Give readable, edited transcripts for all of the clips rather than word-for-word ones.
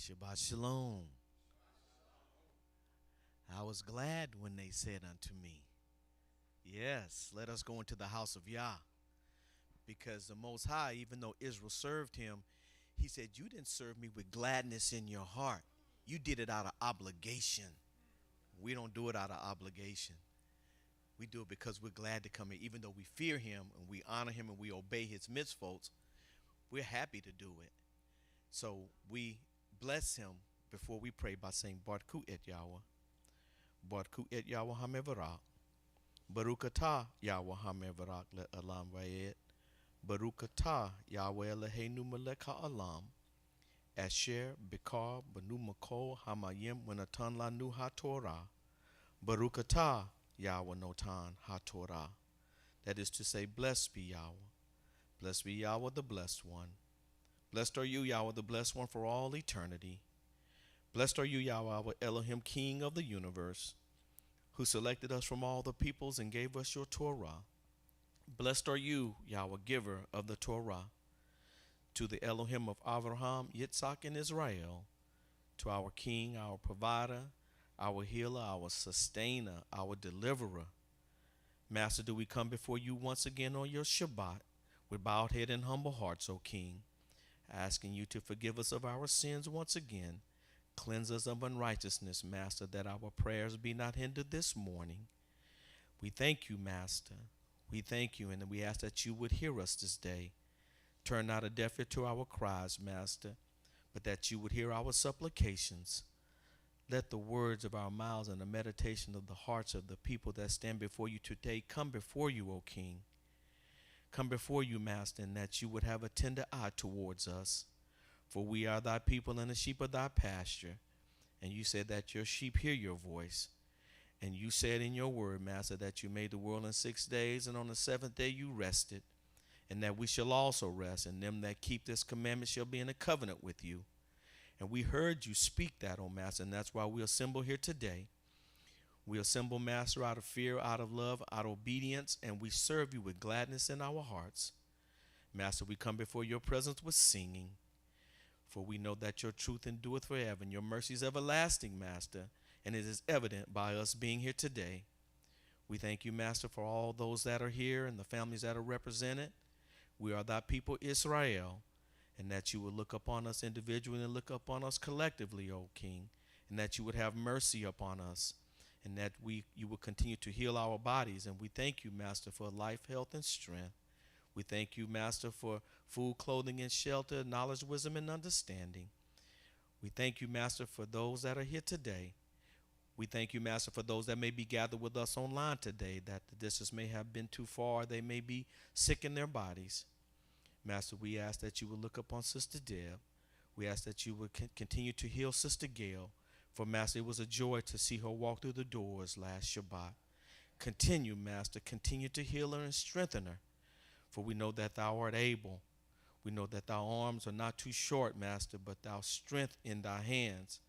Shabbat Shalom. I was glad when they said unto me, yes, let us go into the house of Yah. Because the Most High, even though Israel served him, he said, you didn't serve me with gladness in your heart. You did it out of obligation. We don't do it out of obligation. We do it because we're glad to come here. Even though we fear him and we honor him and we obey his mitzvot, we're happy to do it. So we bless him before we pray by saying, Barku et Yahweh. Barku et Yahweh HaMevarach. Baruch atah Yahweh HaMevarach le'alam vayed. Baruch atah Yahweh Eloheinu melech ha'alam. Asher bikar banu makol hamayim wenatan lanu ha'torah. Baruch atah Yahweh notan ha'torah. That is to say, blessed be Yahweh. Blessed be Yahweh, the blessed one. Blessed are you, Yahweh, the blessed one for all eternity. Blessed are you, Yahweh, our Elohim, King of the universe, who selected us from all the peoples and gave us your Torah. Blessed are you, Yahweh, giver of the Torah, to the Elohim of Abraham, Yitzhak, and Israel, to our King, our provider, our healer, our sustainer, our deliverer. Master, do we come before you once again on your Shabbat with bowed head and humble hearts, O King, asking you to forgive us of our sins once again. Cleanse us of unrighteousness, Master, that our prayers be not hindered this morning. We thank you, Master. We thank you, and we ask that you would hear us this day. Turn not a deaf ear to our cries, Master, but that you would hear our supplications. Let the words of our mouths and the meditation of the hearts of the people that stand before you today come before you, O King. Come before you, Master, and that you would have a tender eye towards us. For we are thy people and the sheep of thy pasture. And you said that your sheep hear your voice. And you said in your word, Master, that you made the world in 6 days, and on the seventh day you rested. And that we shall also rest, and them that keep this commandment shall be in a covenant with you. And we heard you speak that, O Master, and that's why we assemble here today. We assemble, Master, out of fear, out of love, out of obedience, and we serve you with gladness in our hearts. Master, we come before your presence with singing. For we know that your truth endureth forever, and your mercy is everlasting, Master, and it is evident by us being here today. We thank you, Master, for all those that are here and the families that are represented. We are thy people, Israel, and that you would look upon us individually and look upon us collectively, O King, and that you would have mercy upon us, and that you would continue to heal our bodies. And we thank you, Master, for life, health, and strength. We thank you, Master, for food, clothing, and shelter, knowledge, wisdom, and understanding. We thank you, Master, for those that are here today. We thank you, Master, for those that may be gathered with us online today, that the distance may have been too far. They may be sick in their bodies. Master, we ask that you would look upon Sister Deb. We ask that you would continue to heal Sister Gail. For, Master, it was a joy to see her walk through the doors last Shabbat. Continue, Master, continue to heal her and strengthen her. For we know that thou art able. We know that thy arms are not too short, Master, but thou strength in thy hands.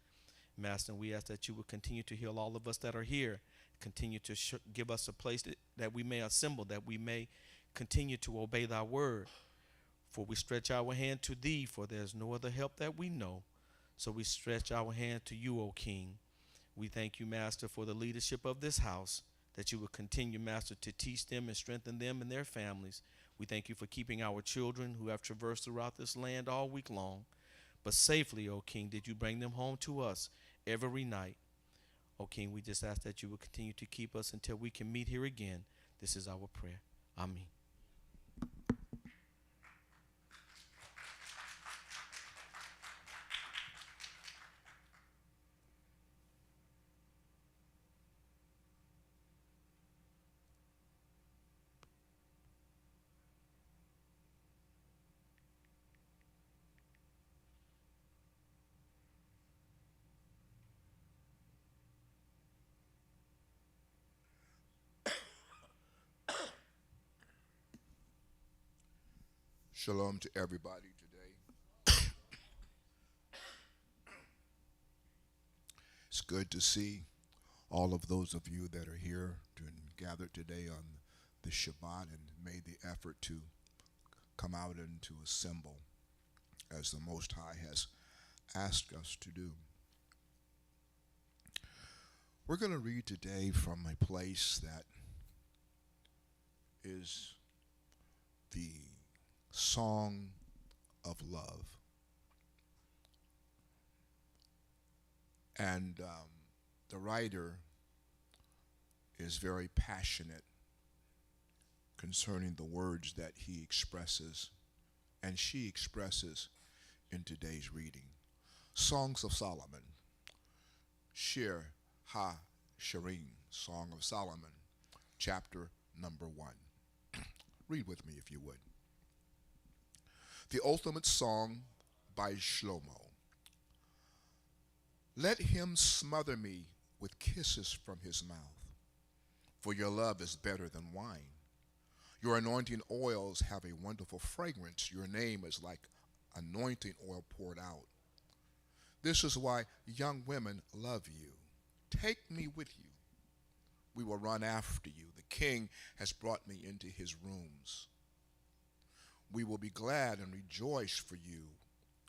Master, we ask that you would continue to heal all of us that are here. Continue to give us a place that we may assemble, that we may continue to obey thy word. For we stretch our hand to thee, for there is no other help that we know. So we stretch our hand to you, O King. We thank you, Master, for the leadership of this house, that you will continue, Master, to teach them and strengthen them and their families. We thank you for keeping our children who have traversed throughout this land all week long. But safely, O King, did you bring them home to us every night. O King, we just ask that you will continue to keep us until we can meet here again. This is our prayer. Amen. Shalom to everybody today. It's good to see all of those of you that are here gathered today on the Shabbat and made the effort to come out and to assemble as the Most High has asked us to do. We're going to read today from a place that is the Song of Love. And the writer is very passionate concerning the words that he expresses and she expresses in today's reading. Songs of Solomon, Shir Ha-Shirim, Song of Solomon, chapter number 1. Read with me if you would. The ultimate song by Shlomo. Let him smother me with kisses from his mouth, for your love is better than wine. Your anointing oils have a wonderful fragrance. Your name is like anointing oil poured out. This is why young women love you. Take me with you. We will run after you. The king has brought me into his rooms. We will be glad and rejoice for you.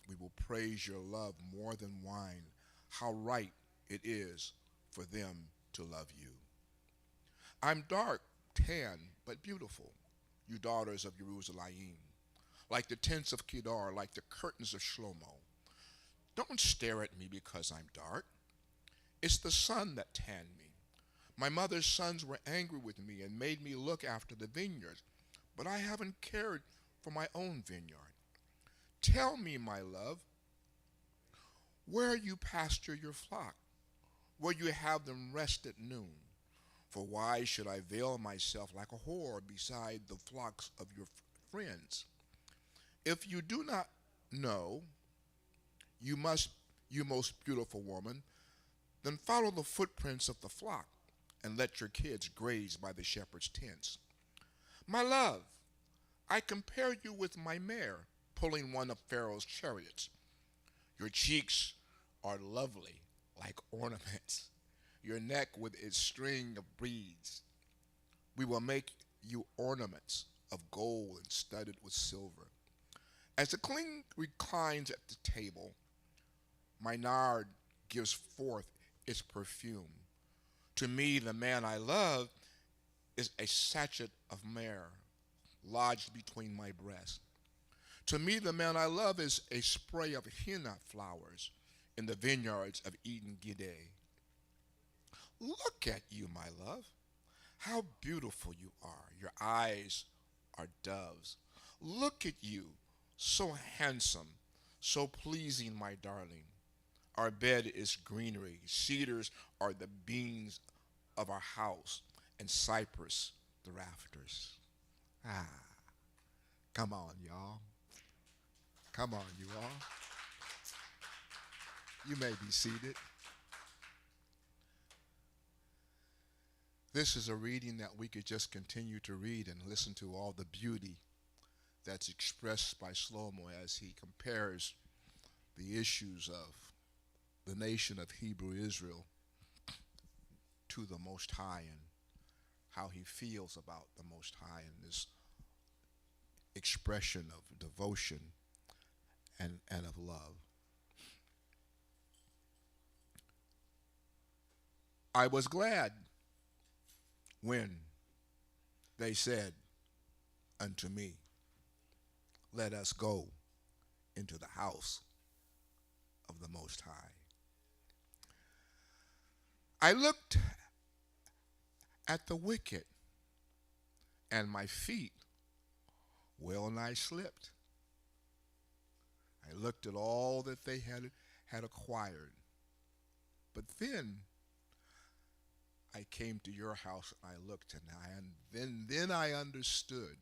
We will praise your love more than wine. How right it is for them to love you. I'm dark, tan, but beautiful, you daughters of Jerusalem, like the tents of Kedar, like the curtains of Shlomo. Don't stare at me because I'm dark. It's the sun that tanned me. My mother's sons were angry with me and made me look after the vineyards, but I haven't cared for my own vineyard. Tell me, my love, where you pasture your flock, where you have them rest at noon. For why should I veil myself like a whore beside the flocks of your friends? If you do not know, you most beautiful woman, then follow the footprints of the flock and let your kids graze by the shepherd's tents. My love, I compare you with my mare pulling one of Pharaoh's chariots. Your cheeks are lovely like ornaments, your neck with its string of beads. We will make you ornaments of gold and studded with silver. As the king reclines at the table, my nard gives forth its perfume. To me, the man I love is a sachet of myrrh lodged between my breasts. To me, the man I love is a spray of henna flowers in the vineyards of Eden Gede. Look at you, my love. How beautiful you are. Your eyes are doves. Look at you, so handsome, so pleasing, my darling. Our bed is greenery. Cedars are the beams of our house, and cypress the rafters. Ah, come on, y'all. Come on, you all. You may be seated. This is a reading that we could just continue to read and listen to all the beauty that's expressed by Shlomo as he compares the issues of the nation of Hebrew Israel to the Most High and how he feels about the Most High and this expression of devotion and of love. I was glad when they said unto me, let us go into the house of the Most High. I looked at the wicked, and my feet well nigh slipped. I looked at all that they had acquired. But then I came to your house and I looked, and then I understood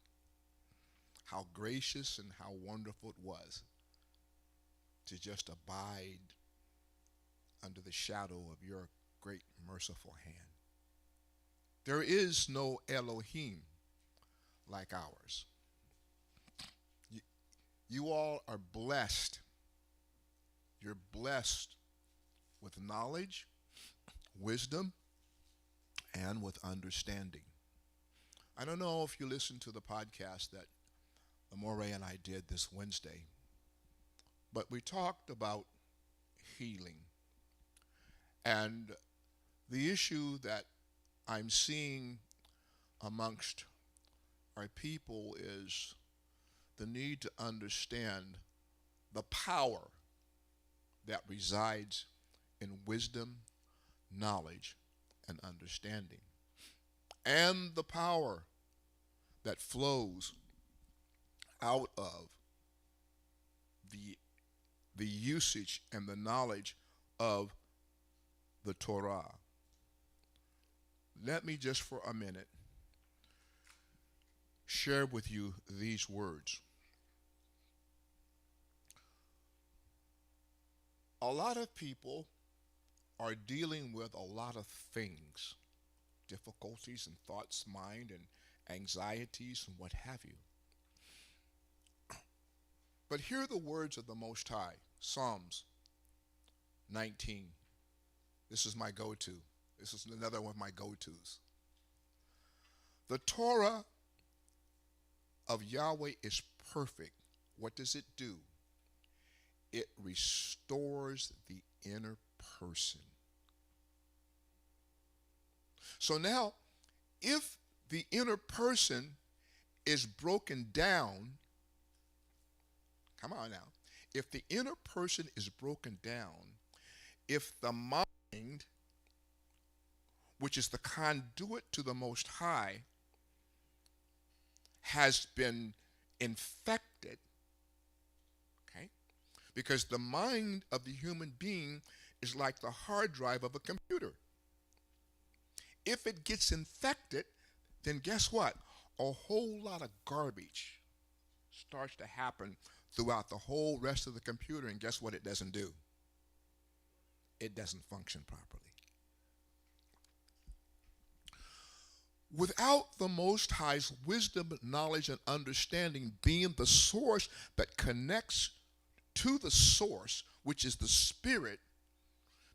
how gracious and how wonderful it was to just abide under the shadow of your great merciful hand. There is no Elohim like ours. You all are blessed. You're blessed with knowledge, wisdom, and with understanding. I don't know if you listened to the podcast that Amore and I did this Wednesday, but we talked about healing. And the issue that I'm seeing amongst our people is the need to understand the power that resides in wisdom, knowledge, and understanding, and the power that flows out of the usage and the knowledge of the Torah. Let me just for a minute share with you these words. A lot of people are dealing with a lot of things, difficulties and thoughts, mind and anxieties and what have you. But hear the words of the Most High, Psalms 19. This is my go-to. This is another one of my go-tos. The Torah of Yahweh is perfect. What does it do? It restores the inner person. So now, if the inner person is broken down, come on now, if the inner person is broken down, if the mind, which is the conduit to the Most High, has been infected, okay? Because the mind of the human being is like the hard drive of a computer. If it gets infected, then guess what? A whole lot of garbage starts to happen throughout the whole rest of the computer, and guess what it doesn't do? It doesn't function properly. Without the Most High's wisdom, knowledge, and understanding being the source that connects to the source, which is the Spirit,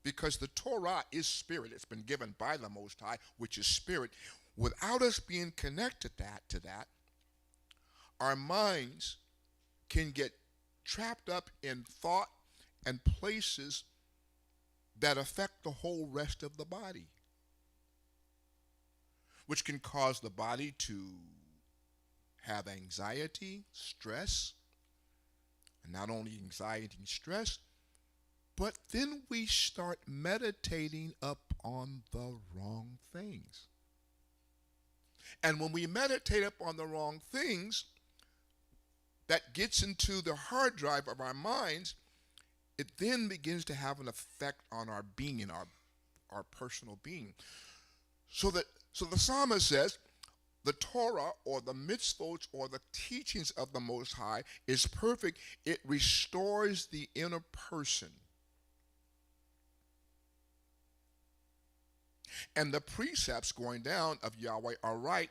because the Torah is Spirit, it's been given by the Most High, which is Spirit. Without us being connected to that, our minds can get trapped up in thought and places that affect the whole rest of the body, which can cause the body to have anxiety, stress, and not only anxiety and stress, but then we start meditating upon the wrong things. And when we meditate upon the wrong things, that gets into the hard drive of our minds, it then begins to have an effect on our being, our personal being. So the psalmist says, the Torah or the mitzvot or the teachings of the Most High is perfect. It restores the inner person. And the precepts going down of Yahweh are right.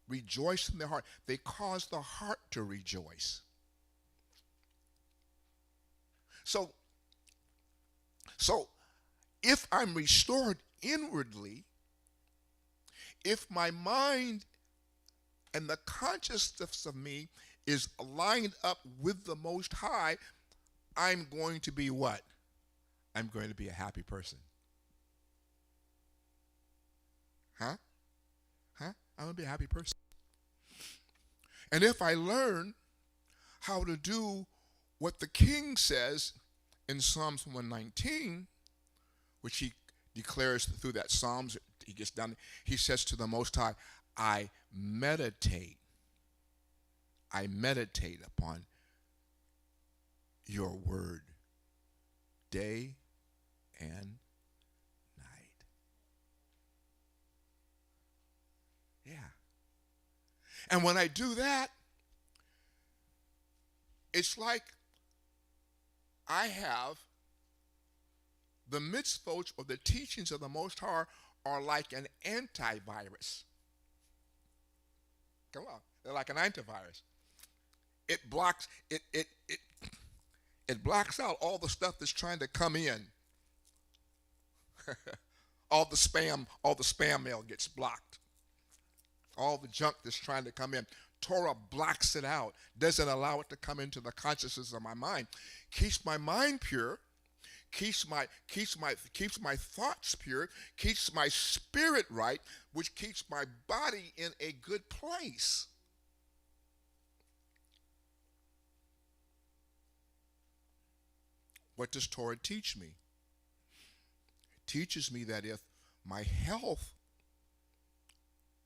Rejoice in the heart. They cause the heart to rejoice. So if I'm restored inwardly, if my mind and the consciousness of me is lined up with the Most High, I'm going to be what? I'm going to be a happy person. Huh? I'm going to be a happy person. And if I learn how to do what the king says in Psalms 119, which he declares through that Psalms, he gets down, he says to the Most High, I meditate upon your word day and night. Yeah. And when I do that, it's like I have the mitzvot or the teachings of the Most High are like an antivirus. Come on, they're like an antivirus. It blocks it blocks out all the stuff that's trying to come in. all the spam mail gets blocked. All the junk that's trying to come in. Torah blocks it out, doesn't allow it to come into the consciousness of my mind, keeps my mind pure, keeps my thoughts pure, keeps my spirit right, which keeps my body in a good place. What does Torah teach me? It teaches me that if my health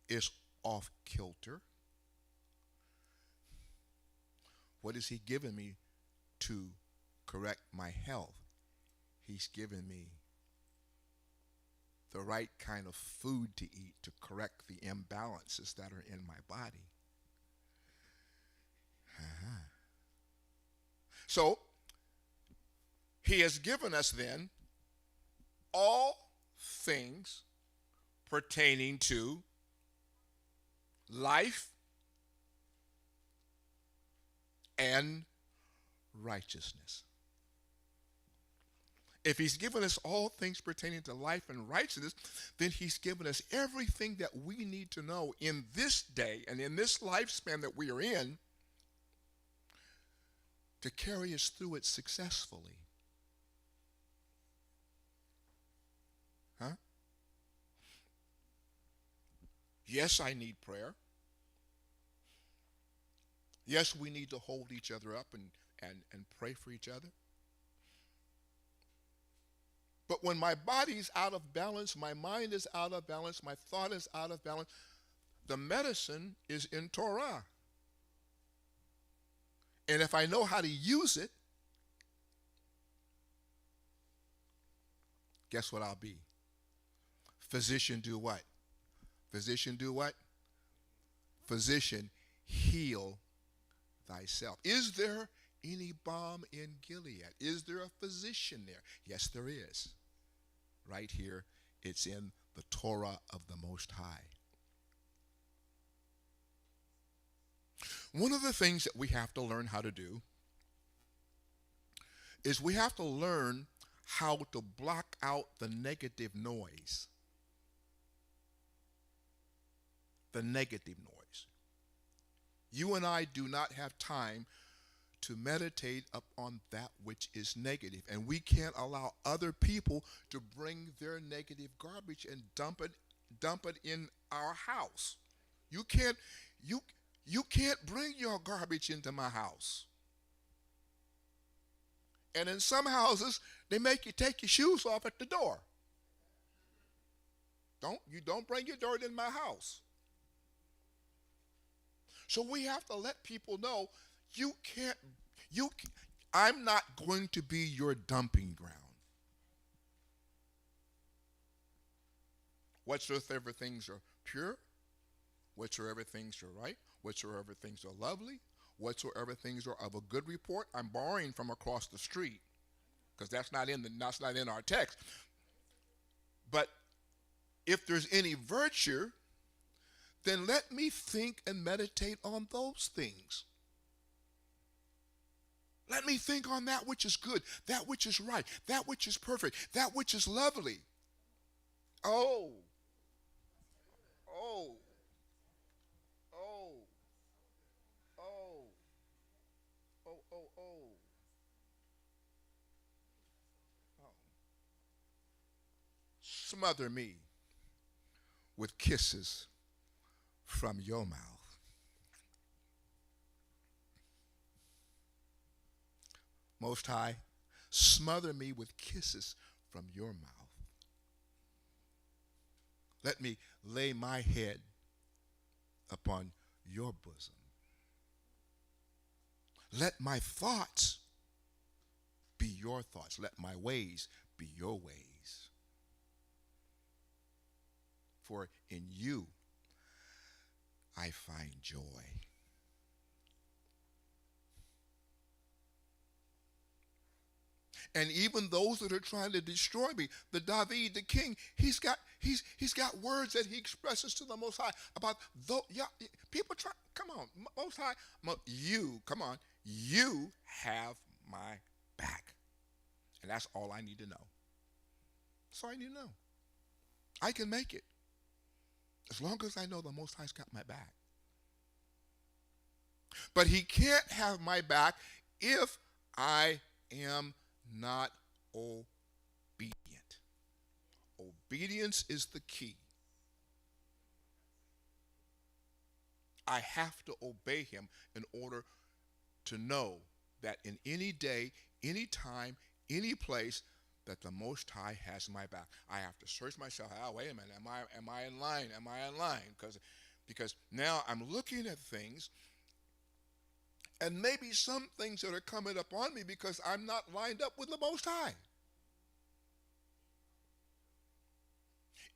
is off kilter, what has he given me to correct my health? He's given me the right kind of food to eat to correct the imbalances that are in my body. So, he has given us then all things pertaining to life and righteousness. If he's given us all things pertaining to life and righteousness, then he's given us everything that we need to know in this day and in this lifespan that we are in to carry us through it successfully. Huh? Yes, I need prayer. Yes, we need to hold each other up and pray for each other. But when my body's out of balance, my mind is out of balance, my thought is out of balance, the medicine is in Torah. And if I know how to use it, guess what I'll be? Physician, do what? Physician, do what? Physician, heal thyself. Is there any balm in Gilead? Is there a physician there? Yes, there is. Right here, it's in the Torah of the Most High. One of the things that we have to learn how to do is we have to learn how to block out the negative noise. The negative noise. You and I do not have time to meditate upon that which is negative, and we can't allow other people to bring their negative garbage and dump it in our house. You can't bring your garbage into my house. And in some houses, they make you take your shoes off at the door. Don't bring your dirt in my house. So we have to let people know I'm not going to be your dumping ground. Whatsoever things are pure, whatsoever things are right, whatsoever things are lovely, whatsoever things are of a good report. I'm borrowing from across the street because that's not in our text. But if there's any virtue, then let me think and meditate on those things. Let me think on that which is good, that which is right, that which is perfect, that which is lovely. Oh. Smother me with kisses from your mouth. Most High, smother me with kisses from your mouth. Let me lay my head upon your bosom. Let my thoughts be your thoughts. Let my ways be your ways. For in you I find joy. And even those that are trying to destroy me, the David, the king, he's got words that he expresses to the Most High about people try. Come on, Most High, you have my back, and that's all I need to know. That's all I need to know. I can make it as long as I know the Most High's got my back. But he can't have my back if I am not Obedience is the key. I have to obey him in order to know that in any day, any time, any place, that the Most High has my back. I have to search myself. Oh, wait a minute. Am I in line? Am I in line? Because now I'm looking at things, and maybe some things that are coming up on me because I'm not lined up with the Most High.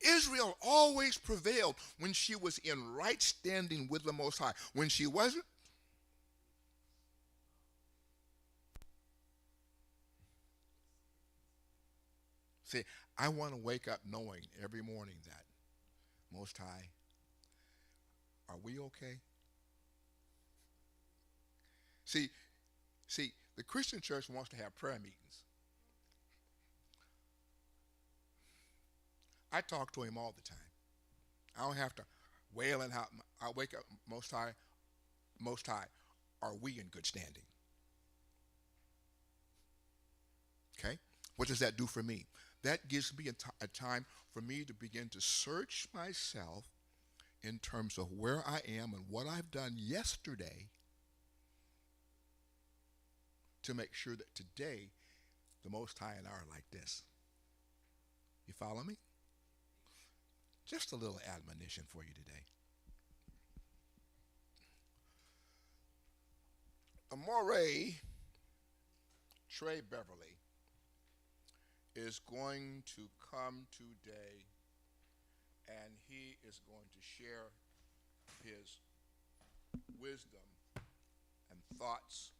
Israel always prevailed when she was in right standing with the Most High. When she wasn't, see, I want to wake up knowing every morning that, Most High, are we okay? See, the Christian church wants to have prayer meetings. I talk to him all the time. I don't have to wail and how I wake up, Most High, are we in good standing? Okay? What does that do for me? That gives me a time for me to begin to search myself in terms of where I am and what I've done yesterday to make sure that today the Most High and I are like this. You follow me? Just a little admonition for you today. Amore Trey Beverly is going to come today, and he is going to share his wisdom and thoughts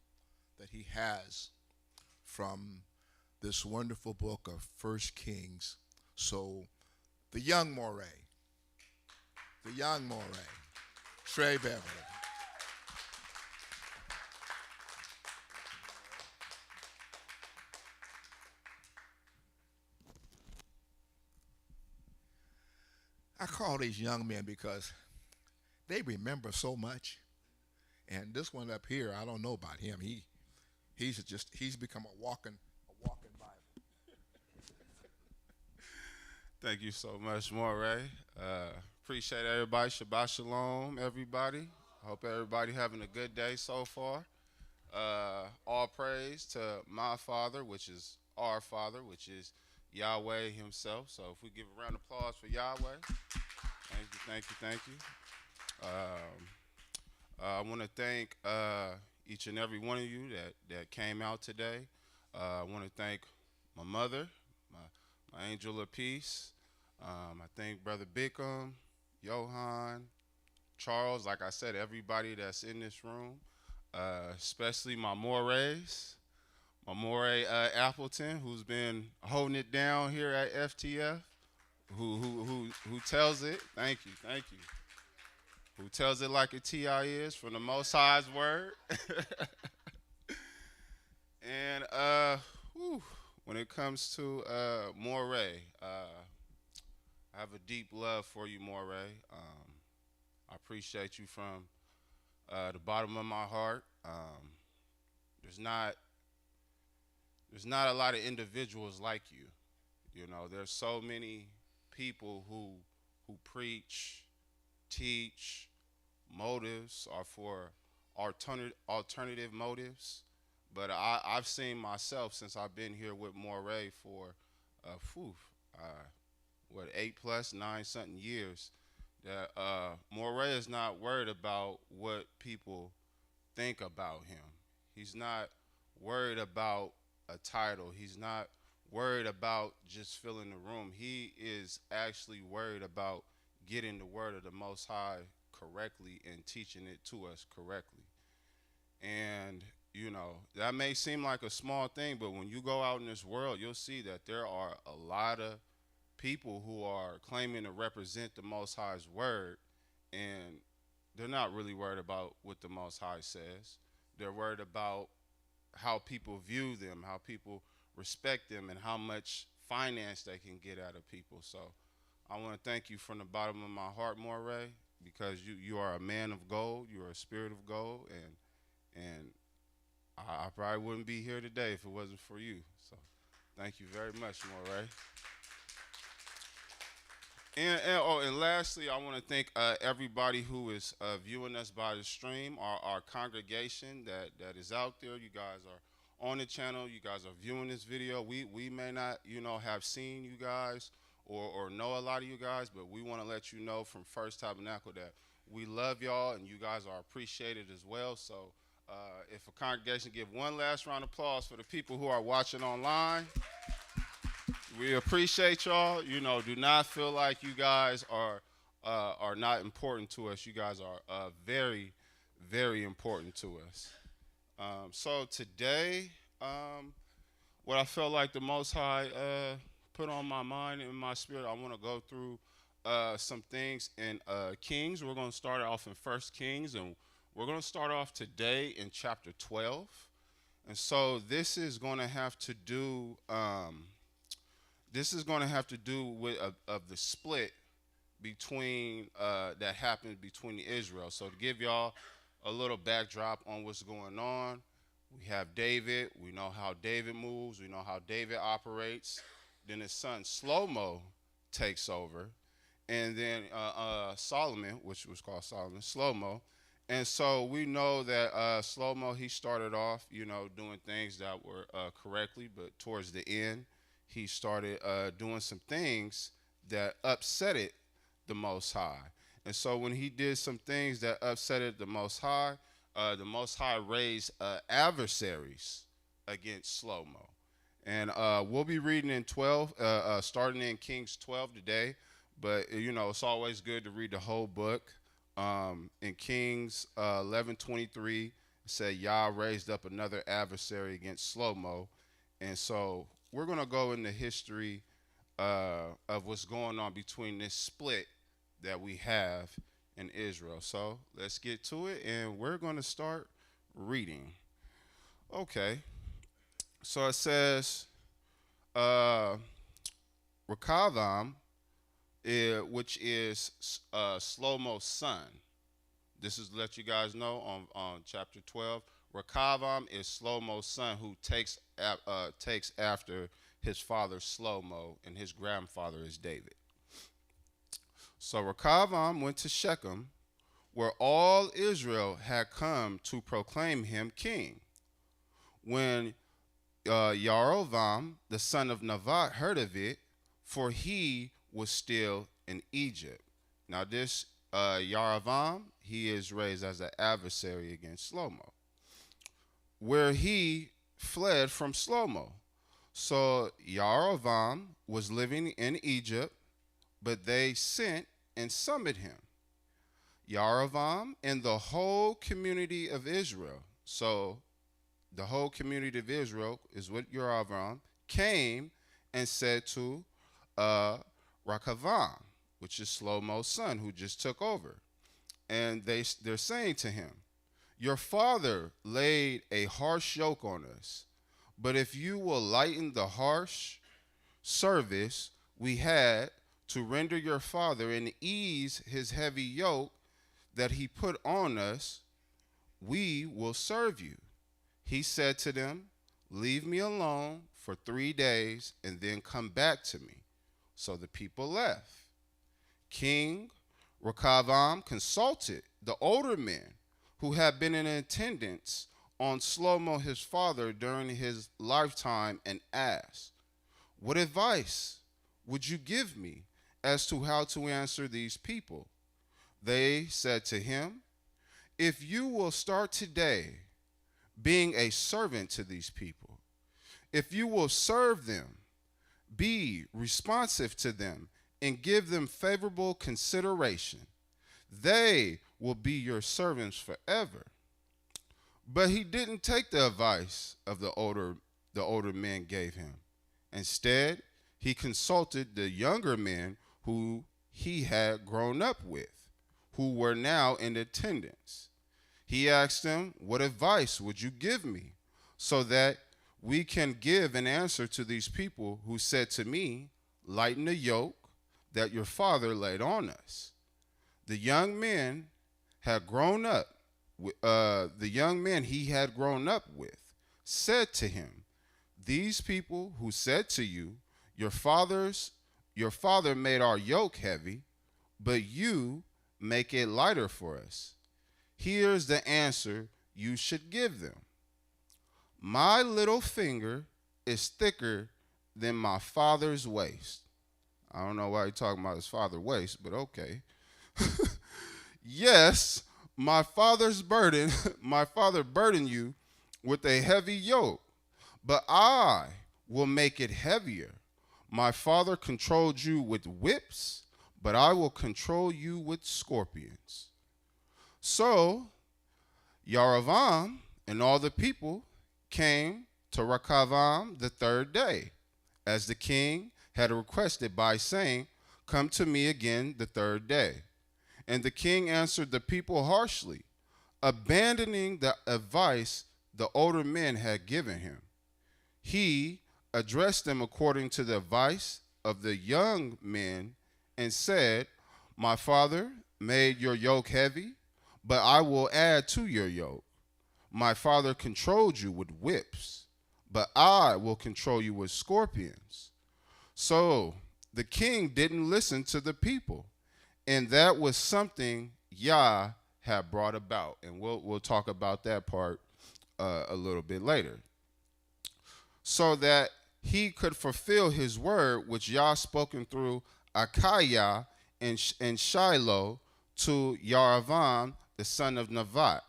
that he has from this wonderful book of First Kings. So the young Moray, Trey Beverly. I call these young men because they remember so much. And this one up here, I don't know about him. He's become a walking Bible. Thank you so much, Moray. Appreciate everybody. Shabbat shalom, everybody. I hope everybody having a good day so far. All praise to my Father, which is our Father, which is Yahweh himself. So if we give a round of applause for Yahweh. Thank you. I want to thank each and every one of you that came out today. I want to thank my mother, my angel of peace. I thank Brother Bickham, Johan, Charles, like I said, everybody that's in this room, especially my Morays, my Moray Appleton, who's been holding it down here at FTF, who tells it. Thank you. Who tells it like a TI is from the Most High's word. And when it comes to Moray, I have a deep love for you, Moray. I appreciate you from the bottom of my heart. There's not a lot of individuals like you. You know, there's so many people who preach, teach, motives are for alternative motives. But I've seen myself since I've been here with Moray for, what, 8 plus 9 something years, that Moray is not worried about what people think about him. He's not worried about a title. He's not worried about just filling the room. He is actually worried about getting the word of the Most High correctly and teaching it to us correctly. And, you know, that may seem like a small thing, but when you go out in this world, you'll see that there are a lot of people who are claiming to represent the Most High's word, and they're not really worried about what the Most High says. They're worried about how people view them, how people respect them, and how much finance they can get out of people. So I want to thank you from the bottom of my heart, Moray, because you are a man of gold. You are a spirit of gold, and I probably wouldn't be here today if it wasn't for you. So thank you very much, Moray. And lastly, I want to thank everybody who is viewing us by the stream, our congregation that is out there. You guys are on the channel. You guys are viewing this video. We may not, have seen you guys or know a lot of you guys, but we want to let you know from First Tabernacle that we love y'all and you guys are appreciated as well. So if a congregation give one last round of applause for the people who are watching online. We appreciate y'all. Do not feel like you guys are not important to us. You guys are very, very important to us. So today, what I felt like the Most High put on my mind and my spirit, I want to go through some things in Kings. We're going to start off in First Kings, and we're going to start off today in chapter 12. And so this is going to have to do. This is going to have to do with of the split between that happened between Israel. So to give y'all a little backdrop on what's going on, we have David. We know how David moves. We know how David operates. Then his son Shlomo takes over, and then Solomon, which was called Solomon, Shlomo. And so we know that Shlomo, he started off, doing things that were correctly, but towards the end, he started doing some things that upsetted the Most High. And so when he did some things that upsetted the Most High raised adversaries against Shlomo. And we'll be reading in 12, starting in Kings 12 today. But, it's always good to read the whole book. In Kings 11:23, it said Yah raised up another adversary against Shlomo. And so we're going to go into history of what's going on between this split that we have in Israel. So let's get to it, and we're going to start reading. Okay. So it says, Rechavam, which is Shlomo's son. This is to let you guys know on chapter 12. Rechavam is Shlomo's son who takes after his father Shlomo, and his grandfather is David. So Rechavam went to Shechem, where all Israel had come to proclaim him king. When Yarovam, the son of Nevat, heard of it, for he was still in Egypt. Now this Yarovam, he is raised as an adversary against Shlomo, where he fled from Shlomo. So Yarovam was living in Egypt, but they sent and summoned him. Yarovam and the whole community of Israel, so the whole community of Israel is what Yarovam came and said to Rechavam, which is Shlomo's son, who just took over. And they're saying to him, your father laid a harsh yoke on us, but if you will lighten the harsh service we had to render your father and ease his heavy yoke that he put on us, we will serve you. He said to them, leave me alone for 3 days and then come back to me. So the people left. King Rechavam consulted the older men who had been in attendance on Shlomo his father during his lifetime and asked, what advice would you give me as to how to answer these people? They said to him, if you will start today being a servant to these people, if you will serve them, be responsive to them, and give them favorable consideration, they will be your servants forever. But he didn't take the advice of the older men gave him. Instead, he consulted the younger men who he had grown up with, who were now in attendance. He asked them, what advice would you give me so that we can give an answer to these people who said to me, lighten the yoke that your father laid on us? The young men had grown up. The young men he had grown up with said to him, these people who said to you, your father Your father made our yoke heavy, but you make it lighter for us. Here's the answer you should give them. My little finger is thicker than my father's waist. I don't know why he's talking about his father's waist, but okay. Yes, my father burdened you with a heavy yoke, but I will make it heavier. My father controlled you with whips, but I will control you with scorpions. So Yaravam and all the people came to Rekavam the third day, as the king had requested by saying, come to me again the third day. And the king answered the people harshly, abandoning the advice the older men had given him. He addressed them according to the advice of the young men and said, my father made your yoke heavy, but I will add to your yoke. My father controlled you with whips, but I will control you with scorpions. So the king didn't listen to the people, and that was something Yah had brought about. And we'll talk about that part a little bit later. So that he could fulfill his word, which Yah spoken through Akiah and Shiloh to Yaravam, the son of Nevat.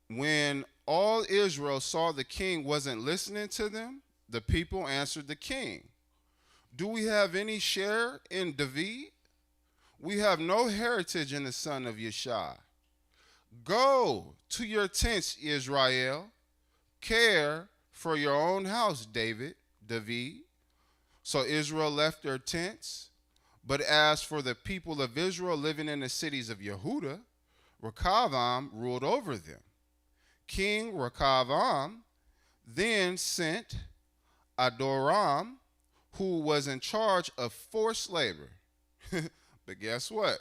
When all Israel saw the king wasn't listening to them, the people answered the king, do we have any share in David? We have no heritage in the son of Yeshai. Go to your tents, Israel. Care for your own house, David. So Israel left their tents. But as for the people of Israel living in the cities of Yehuda, Rekavam ruled over them. King Rekavam then sent Adoram, who was in charge of forced labor. But guess what?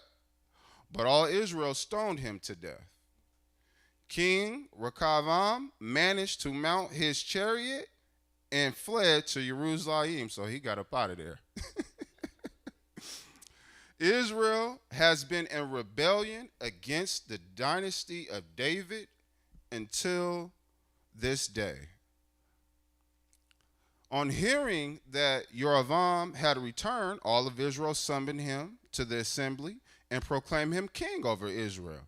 But all Israel stoned him to death. King Rekavam managed to mount his chariot and fled to Jerusalem, so he got up out of there. Israel has been in rebellion against the dynasty of David until this day. On hearing that Yeravam had returned, all of Israel summoned him to the assembly and proclaimed him king over Israel.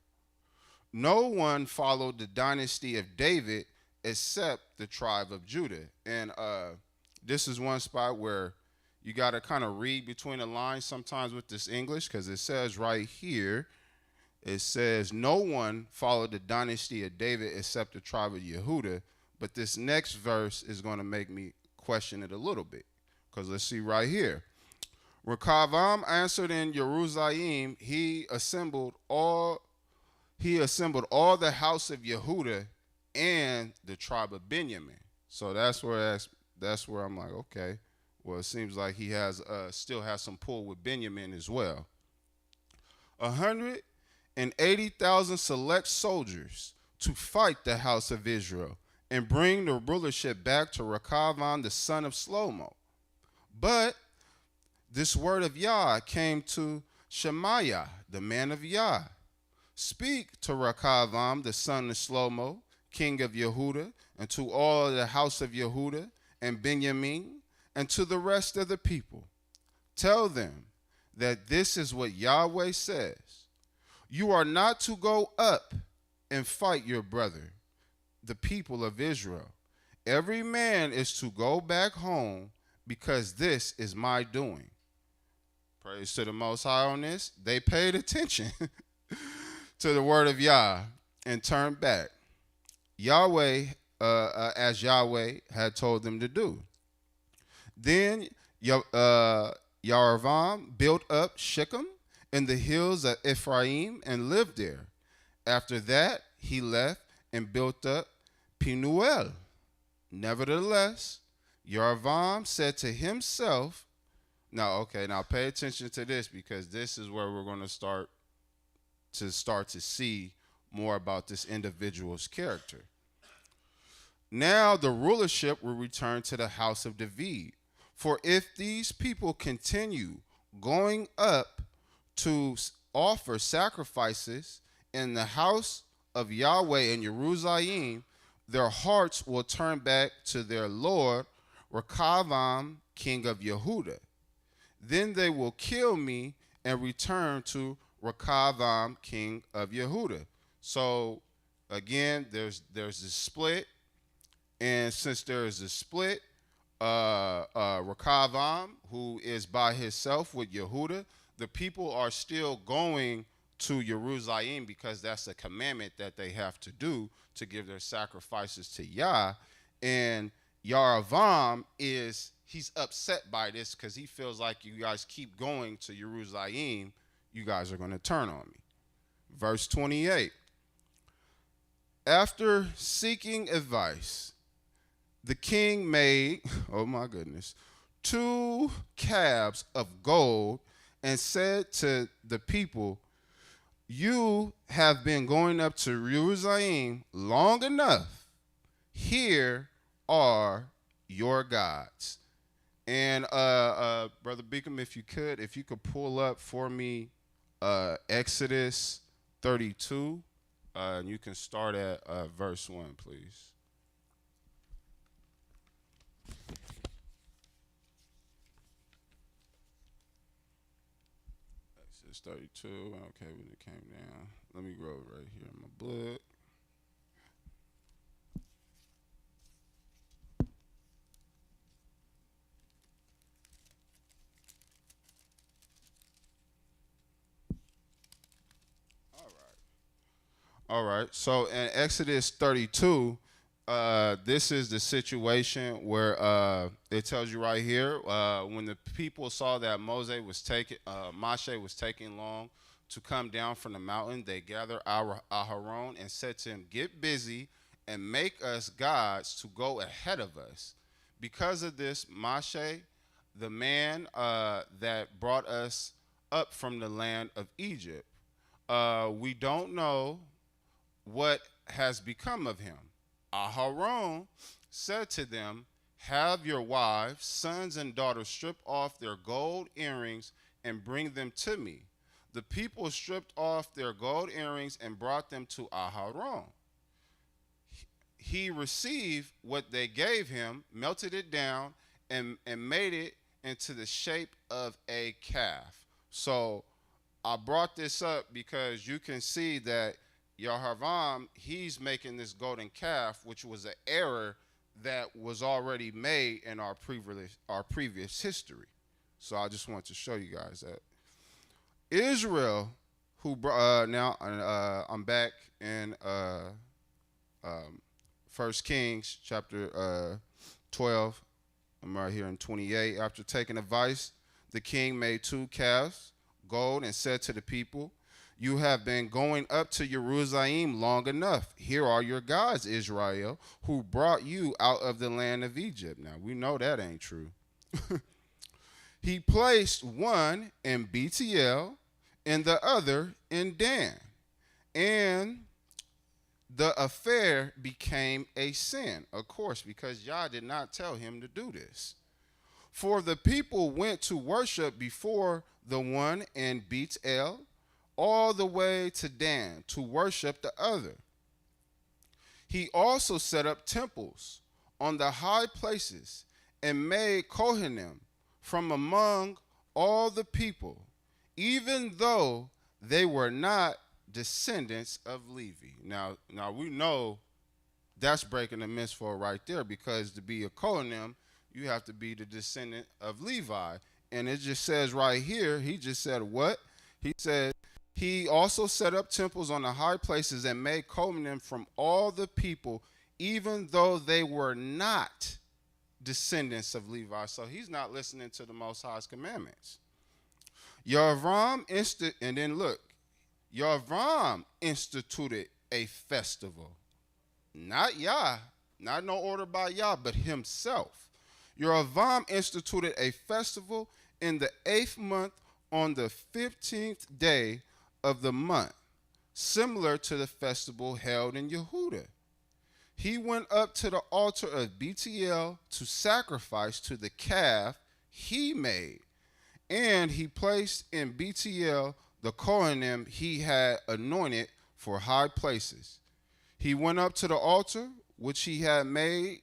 No one followed the dynasty of David except the tribe of Judah. And this is one spot where you got to kind of read between the lines sometimes with this English, because it says right here, it says, no one followed the dynasty of David except the tribe of Yehuda. But this next verse is going to make me question it a little bit, because let's see right here. Rekavam answered in Jerusalem, he assembled all the house of Yehuda and the tribe of Benjamin. So that's where I'm like, okay, well, it seems like he has still has some pull with Benjamin as well. 180,000 select soldiers to fight the house of Israel and bring the rulership back to Rekavam, the son of Shlomo. But this word of Yah came to Shemaiah, the man of Yah. Speak to Rekavam, the son of Shlomo, king of Yehuda, and to all the house of Yehuda and Benjamin, and to the rest of the people. Tell them that this is what Yahweh says. You are not to go up and fight your brother, the people of Israel. Every man is to go back home, because this is my doing. Praise to the Most High on this. They paid attention to the word of Yah and turned back. Yahweh, as Yahweh had told them to do. Then Yaravam built up Shechem in the hills of Ephraim and lived there. After that, he left and built up Penuel. Nevertheless, Yaravam said to himself, now pay attention to this, because this is where we're going to start to see more about this individual's character. Now the rulership will return to the house of David, For if these people continue going up to offer sacrifices in the house of Yahweh in Jerusalem, their hearts will turn back to their Lord, Rechavam, king of Yehuda. Then they will kill me and return to Rechavam, king of Yehuda. So again, there's this split, and since there is a split, Rechavam, who is by himself with Yehuda, the people are still going to Jerusalem because that's a commandment that they have to do to give their sacrifices to Yah. And Yaravam he's upset by this because he feels like you guys keep going to Jerusalem, you guys are going to turn on me. Verse 28. After seeking advice, the king made, oh my goodness, 2 calves of gold and said to the people, you have been going up to Jerusalem long enough. Here are your gods. And Brother Beacom, if you could pull up for me Exodus 32, and you can start at verse 1, please. Exodus 32. Okay, when it came down, let me go right here in my book. All right. So in Exodus 32, this is the situation where it tells you right here when the people saw that Moshe was taking long to come down from the mountain, they gathered Aharon and said to him, "Get busy and make us gods to go ahead of us." Because of this, Moshe, the man that brought us up from the land of Egypt, we don't know what has become of him. Aharon said to them, have your wives, sons, and daughters strip off their gold earrings and bring them to me. The people stripped off their gold earrings and brought them to Aharon. He received what they gave him, melted it down, and made it into the shape of a calf. So I brought this up because you can see that Yehoram, he's making this golden calf, which was an error that was already made in our previous history. So I just want to show you guys that. Israel, who now I'm back in 1 Kings chapter 12. I'm right here in 28. After taking advice, the king made 2 calves, gold, and said to the people, you have been going up to Jerusalem long enough. Here are your gods, Israel, who brought you out of the land of Egypt. Now, we know that ain't true. He placed one in Bethel and the other in Dan. And the affair became a sin, of course, because Yah did not tell him to do this. For the people went to worship before the one in Bethel, all the way to Dan to worship the other. He also set up temples on the high places and made Kohanim from among all the people, even though they were not descendants of Levi. Now we know that's breaking the mitzvah right there, because to be a Kohanim, you have to be the descendant of Levi. And it just says right here, he just said what? He said, he also set up temples on the high places and made Kohanim from all the people, even though they were not descendants of Levi. So he's not listening to the Most High's commandments. Yavam instituted a festival. Not Yah, not no order by Yah, but himself. Yavam instituted a festival in the 8th month on the 15th day of the month, similar to the festival held in Yehuda. He went up to the altar of Bethel to sacrifice to the calf he made. And he placed in BTL the Kohanim he had anointed for high places. He went up to the altar which he had made,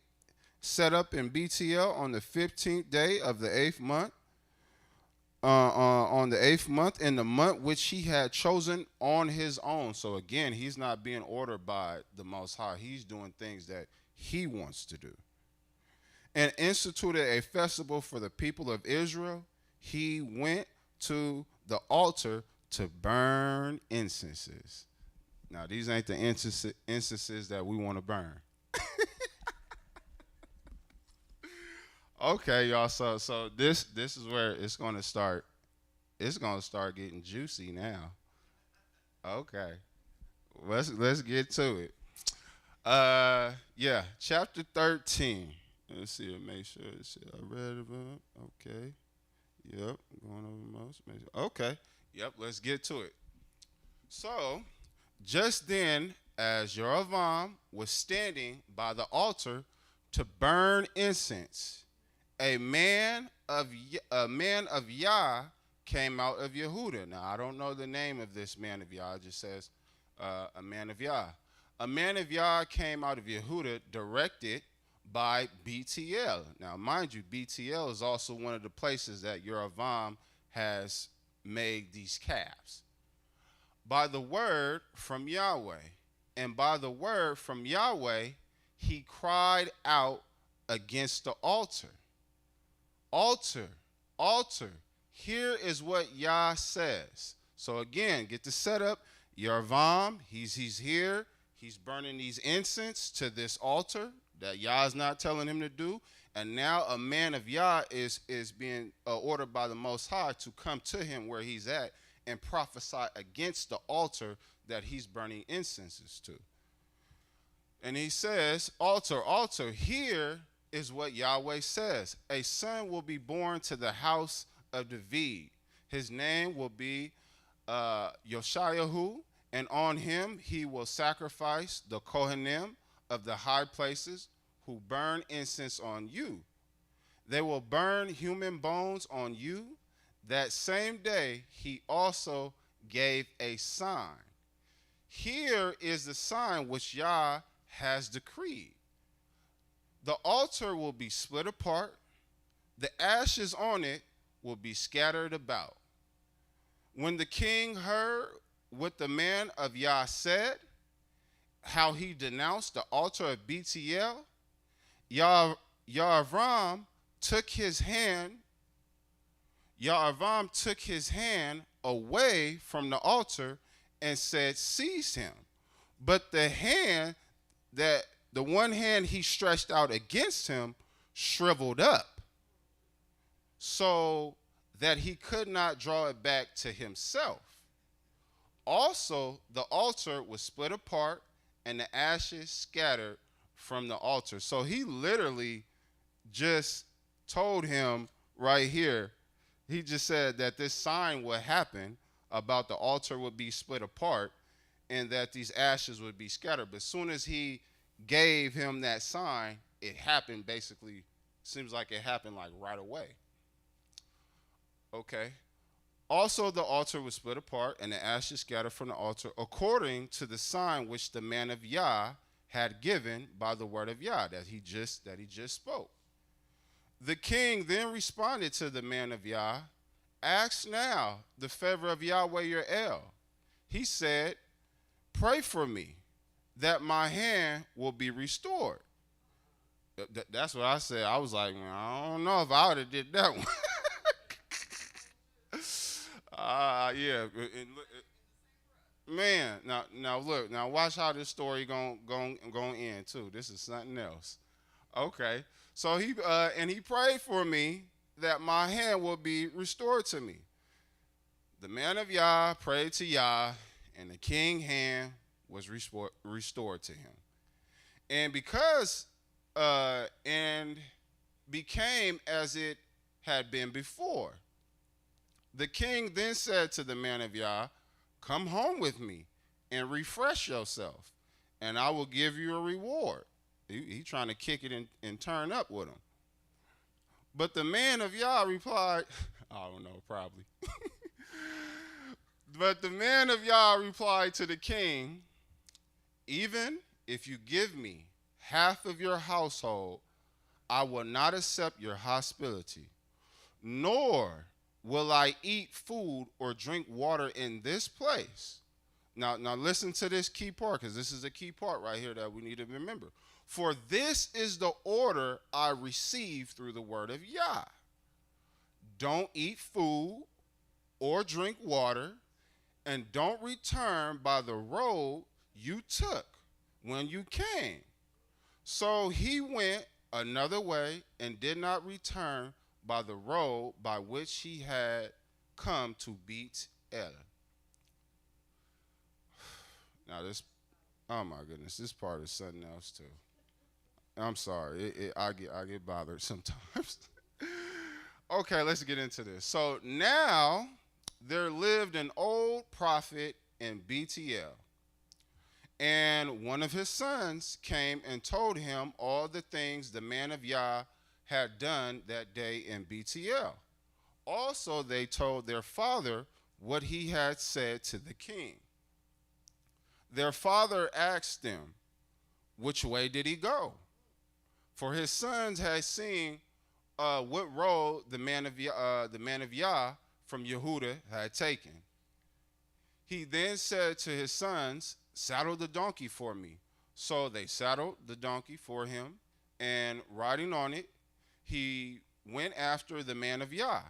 set up in BTL on the 15th day of the 8th month, on the 8th month, in the month which he had chosen on his own. So again, he's not being ordered by the Most High. He's doing things that he wants to do. And instituted a festival for the people of Israel. He went to the altar to burn incenses. Now, these ain't the incenses that we want to burn. Okay, y'all. So this is where it's gonna start. It's gonna start getting juicy now. Okay, let's get to it. Yeah, chapter 13. Let's see. Make sure. I read it. Okay. Yep. Going over most. Okay. Yep. Let's get to it. So, just then, as Jeroboam was standing by the altar to burn incense, a man of Yah came out of Yehuda. Now, I don't know the name of this man of Yah. It just says a man of Yah. A man of Yah came out of Yehuda, directed by BTL. Now, mind you, BTL is also one of the places that Yeroboam has made these calves. By the word from Yahweh. And by the word from Yahweh, he cried out against the altar. Altar, altar. Here is what Yah says. So again, get the setup. Yeroboam, he's here. He's burning these incense to this altar that Yah is not telling him to do. And now a man of Yah is being ordered by the Most High to come to him where he's at and prophesy against the altar that he's burning incenses to. And he says, altar, altar, here is what Yahweh says. A son will be born to the house of David. His name will be Yoshiahu, and on him he will sacrifice the Kohanim of the high places who burn incense on you. They will burn human bones on you. That same day he also gave a sign. Here is the sign which Yah has decreed. The altar will be split apart. The ashes on it will be scattered about. When the king heard what the man of Yah said, how he denounced the altar of BTL, Yeroboam took his hand away from the altar and said, seize him. But the one hand he stretched out against him shriveled up, so that he could not draw it back to himself. Also, the altar was split apart and the ashes scattered from the altar. So he literally just told him right here, he just said that this sign would happen about the altar would be split apart and that these ashes would be scattered. But as soon as he gave him that sign, it happened basically, seems like it happened like right away. Okay. Also, the altar was split apart and the ashes scattered from the altar according to the sign which the man of Yah had given by the word of Yah that he just spoke. The king then responded to the man of Yah, ask now the favor of Yahweh your El. He said, pray for me that my hand will be restored. That's what I said. I was like, man, I don't know if I would have did that one. Yeah. Man, now look, now watch how this story going end too. This is something else. Okay. So he prayed for me that my hand will be restored to me. The man of Yah prayed to Yah, and the king's hand was restored to him. And because and became as it had been before. The king then said to the man of Yah, come home with me and refresh yourself, and I will give you a reward. He trying to kick it and turn up with him. But the man of Yah replied, I don't know, probably. But the man of Yah replied to the king, even if you give me half of your household, I will not accept your hospitality, nor will I eat food or drink water in this place. Now listen to this key part, because this is a key part right here that we need to remember. For this is the order I received through the word of Yah. Don't eat food or drink water, and don't return by the road you took when you came. So he went another way and did not return by the road by which he had come to beat El. Now this, oh my goodness, this part is something else too. I'm sorry, I get bothered sometimes. Okay, let's get into this. So now there lived an old prophet in BTL, and one of his sons came and told him all the things the man of Yah had done that day in BTL. Also, they told their father what he had said to the king. Their father asked them, which way did he go? For his sons had seen what road the man of Yah from Yehuda had taken. He then said to his sons, saddle the donkey for me. So they saddled the donkey for him, and riding on it, he went after the man of Yah.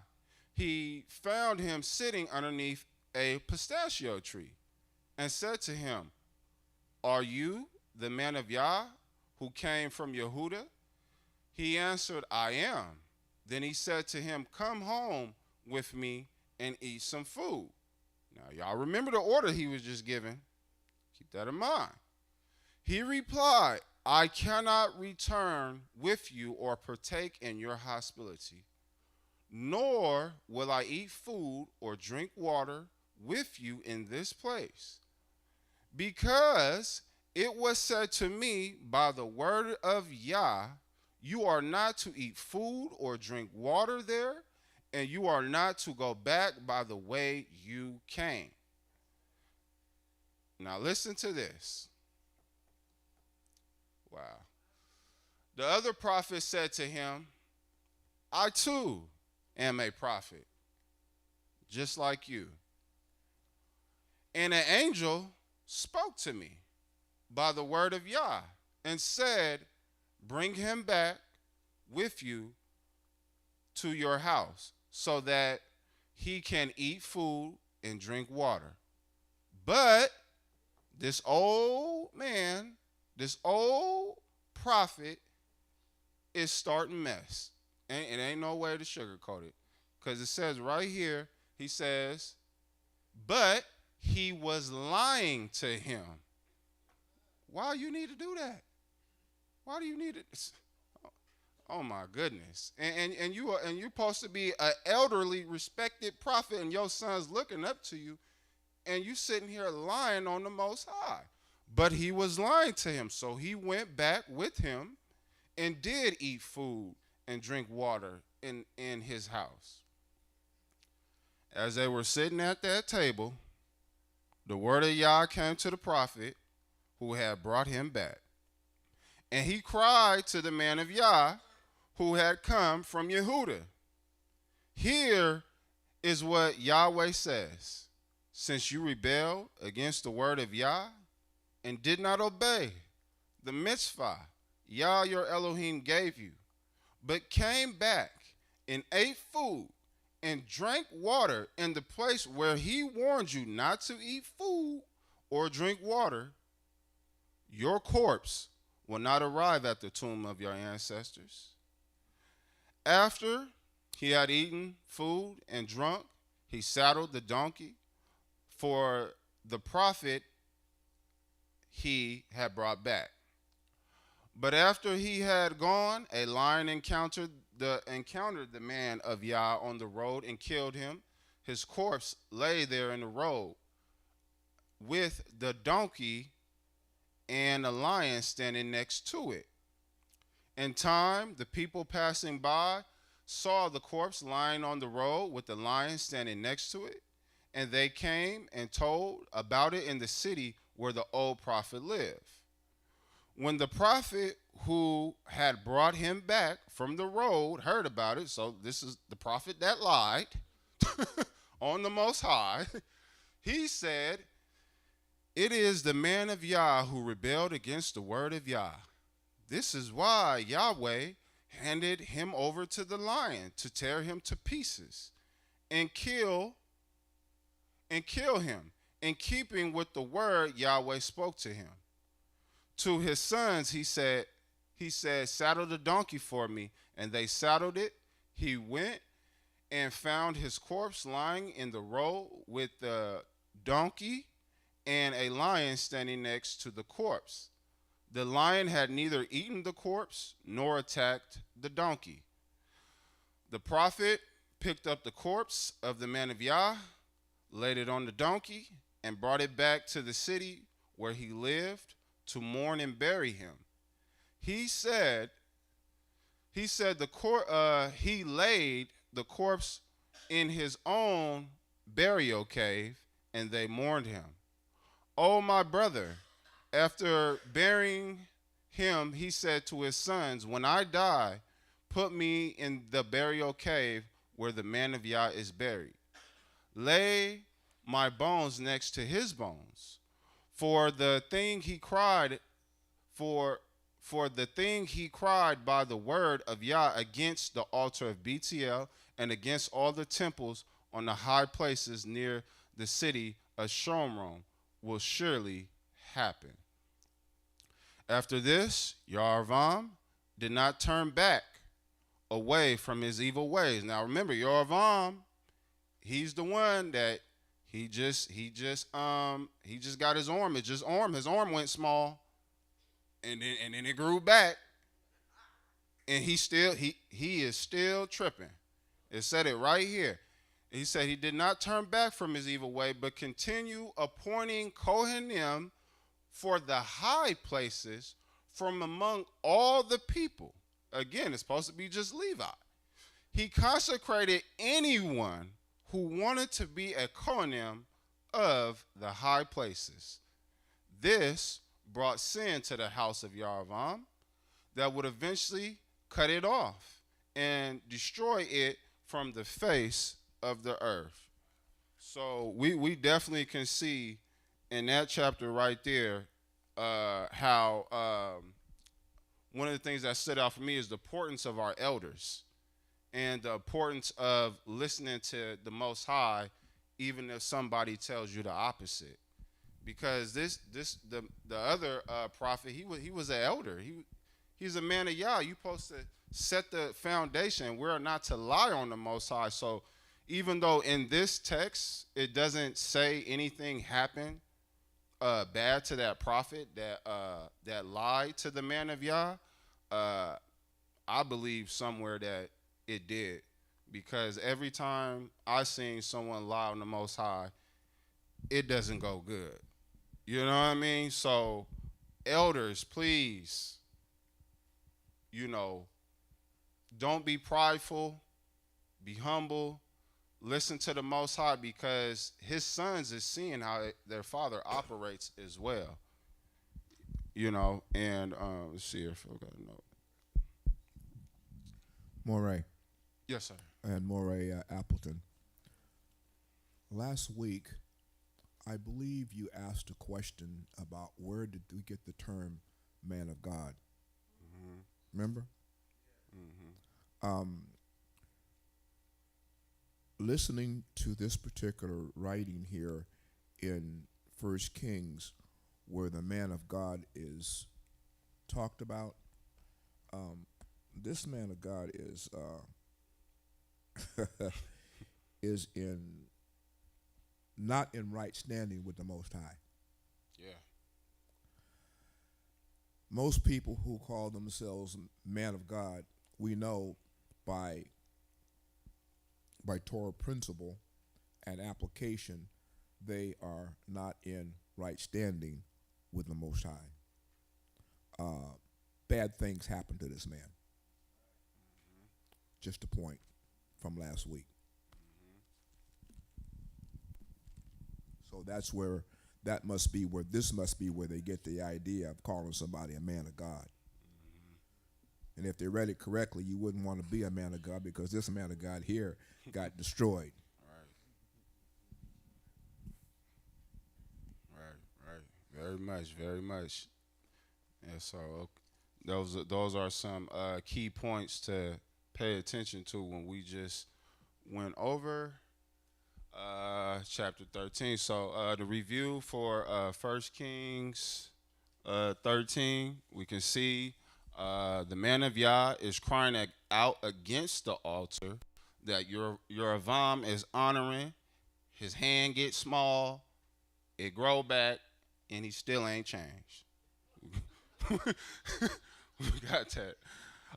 He found him sitting underneath a pistachio tree and said to him, are you the man of Yah who came from Yehuda? He answered, I am. Then he said to him, come home with me and eat some food. Now, y'all remember the order he was just given. Keep that in mind. He replied, I cannot return with you or partake in your hospitality, nor will I eat food or drink water with you in this place, because it was said to me by the word of Yah, you are not to eat food or drink water there, and you are not to go back by the way you came. Now listen to this. Wow. The other prophet said to him, I too am a prophet, just like you. And an angel spoke to me by the word of Yah and said, bring him back with you to your house so that he can eat food and drink water. But this old man, this old prophet is starting mess. And it ain't no way to sugarcoat it. Because it says right here, he says, but he was lying to him. Why you need to do that? Why do you need it? Oh my goodness. And you're supposed to be an elderly, respected prophet, and your son's looking up to you, and you sitting here lying on the Most High. But he was lying to him, so he went back with him and did eat food and drink water in his house. As they were sitting at that table, the word of Yah came to the prophet who had brought him back. And he cried to the man of Yah who had come from Yehuda. Here is what Yahweh says. Since you rebelled against the word of Yah and did not obey the mitzvah Yah your Elohim gave you, but came back and ate food and drank water in the place where he warned you not to eat food or drink water, your corpse will not arrive at the tomb of your ancestors. After he had eaten food and drunk, he saddled the donkey for the prophet he had brought back. But after he had gone, a lion encountered the man of Yah on the road and killed him. His corpse lay there in the road with the donkey and a lion standing next to it. In time, the people passing by saw the corpse lying on the road with the lion standing next to it, and they came and told about it in the city where the old prophet lived. When the prophet who had brought him back from the road heard about it, so this is the prophet that lied on the Most High, he said, "It is the man of Yah who rebelled against the word of Yah. This is why Yahweh handed him over to the lion to tear him to pieces and kill him, in keeping with the word Yahweh spoke to him. To his sons he said, saddle the donkey for me, and they saddled it. He went and found his corpse lying in the road with the donkey and a lion standing next to the corpse. The lion had neither eaten the corpse nor attacked the donkey. The prophet picked up the corpse of the man of Yah, laid it on the donkey, and brought it back to the city where he lived to mourn and bury him. He laid the corpse in his own burial cave, and they mourned him. Oh, my brother, after burying him, he said to his sons, when I die, put me in the burial cave where the man of Yah is buried. Lay my bones next to his bones. For the thing he cried by the word of Yah against the altar of Bethel and against all the temples on the high places near the city of Shomron will surely happen. After this, Yerovam did not turn back away from his evil ways. Now remember, Yerovam, he's the one that he just got his arm. His arm went small, and then it grew back, and he is still tripping. It said it right here. He said he did not turn back from his evil way, but continue appointing Kohanim for the high places from among all the people. Again, it's supposed to be just Levi. He consecrated anyone who wanted to be a Kohanim of the high places. This brought sin to the house of Yerovam that would eventually cut it off and destroy it from the face of the earth. So we definitely can see in that chapter right there how one of the things that stood out for me is the importance of our elders and the importance of listening to the Most High, even if somebody tells you the opposite. Because the other prophet, he was an elder. He's a man of Yah. You're supposed to set the foundation. We're not to lie on the Most High. So even though in this text it doesn't say anything happened bad to that prophet that lied to the man of Yah, I believe somewhere that it did, because every time I seen someone lie on the Most High, it doesn't go good. You know what I mean? So elders, please, don't be prideful, be humble, listen to the Most High, because his sons is seeing how their father operates as well. And let's see if I got a note. Moray. Yes, sir. And Moray Appleton. Last week, I believe you asked a question about where did we get the term man of God. Mm-hmm. Remember? Mm-hmm. Listening to this particular writing here in 1 Kings, where the man of God is talked about, this man of God is is not in right standing with the Most High. Yeah. Most people who call themselves man of God, we know by Torah principle and application, they are not in right standing with the Most High. Bad things happen to this man. Just a point from last week. So that's where this must be where they get the idea of calling somebody a man of God. And if they read it correctly, you wouldn't want to be a man of God, because this man of God here got destroyed. Right. Very much, very much. And so those are some key points to pay attention to when we just went over chapter 13. So the review for 1 Kings 13, we can see the man of Yah is crying out against the altar that Yeravam is honoring. His hand gets small, it grow back, and he still ain't changed. We got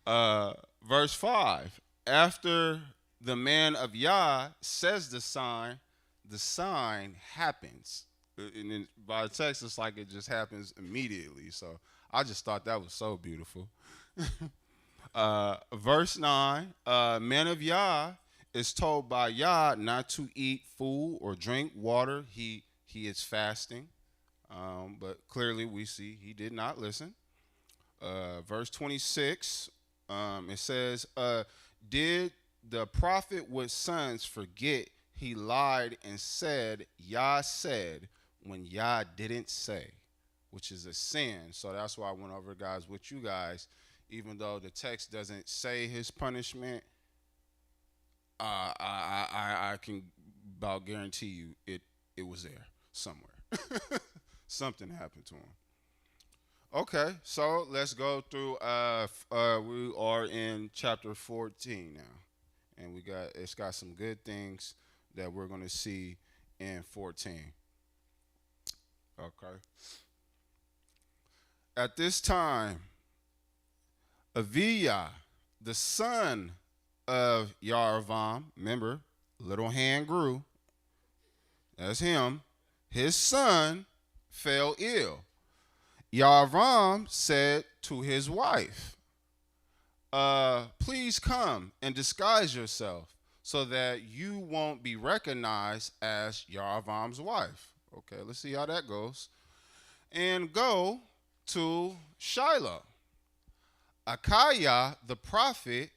that. Verse 5. After the man of Yah says the sign happens. And then by the text, it's like it just happens immediately. So I just thought that was so beautiful. Verse 9. Man of Yah is told by Yah not to eat food or drink water. He is fasting. But clearly we see he did not listen. Verse 26, it says, did the prophet with sons forget he lied and said, Yah said, when Yah didn't say, which is a sin. So that's why I went over, guys, with you guys. Even though the text doesn't say his punishment, I can about guarantee you it was there somewhere. Something happened to him. Okay, so let's go through. We are in chapter 14 now, and it's got some good things that we're going to see in 14. Okay. At this time, Aviah, the son of Yaravam, remember, little hand grew. That's him. His son fell ill. Yaravam said to his wife, please come and disguise yourself so that you won't be recognized as Yaravam's wife. Okay, let's see how that goes. And go to Shiloh. Achiah, the prophet,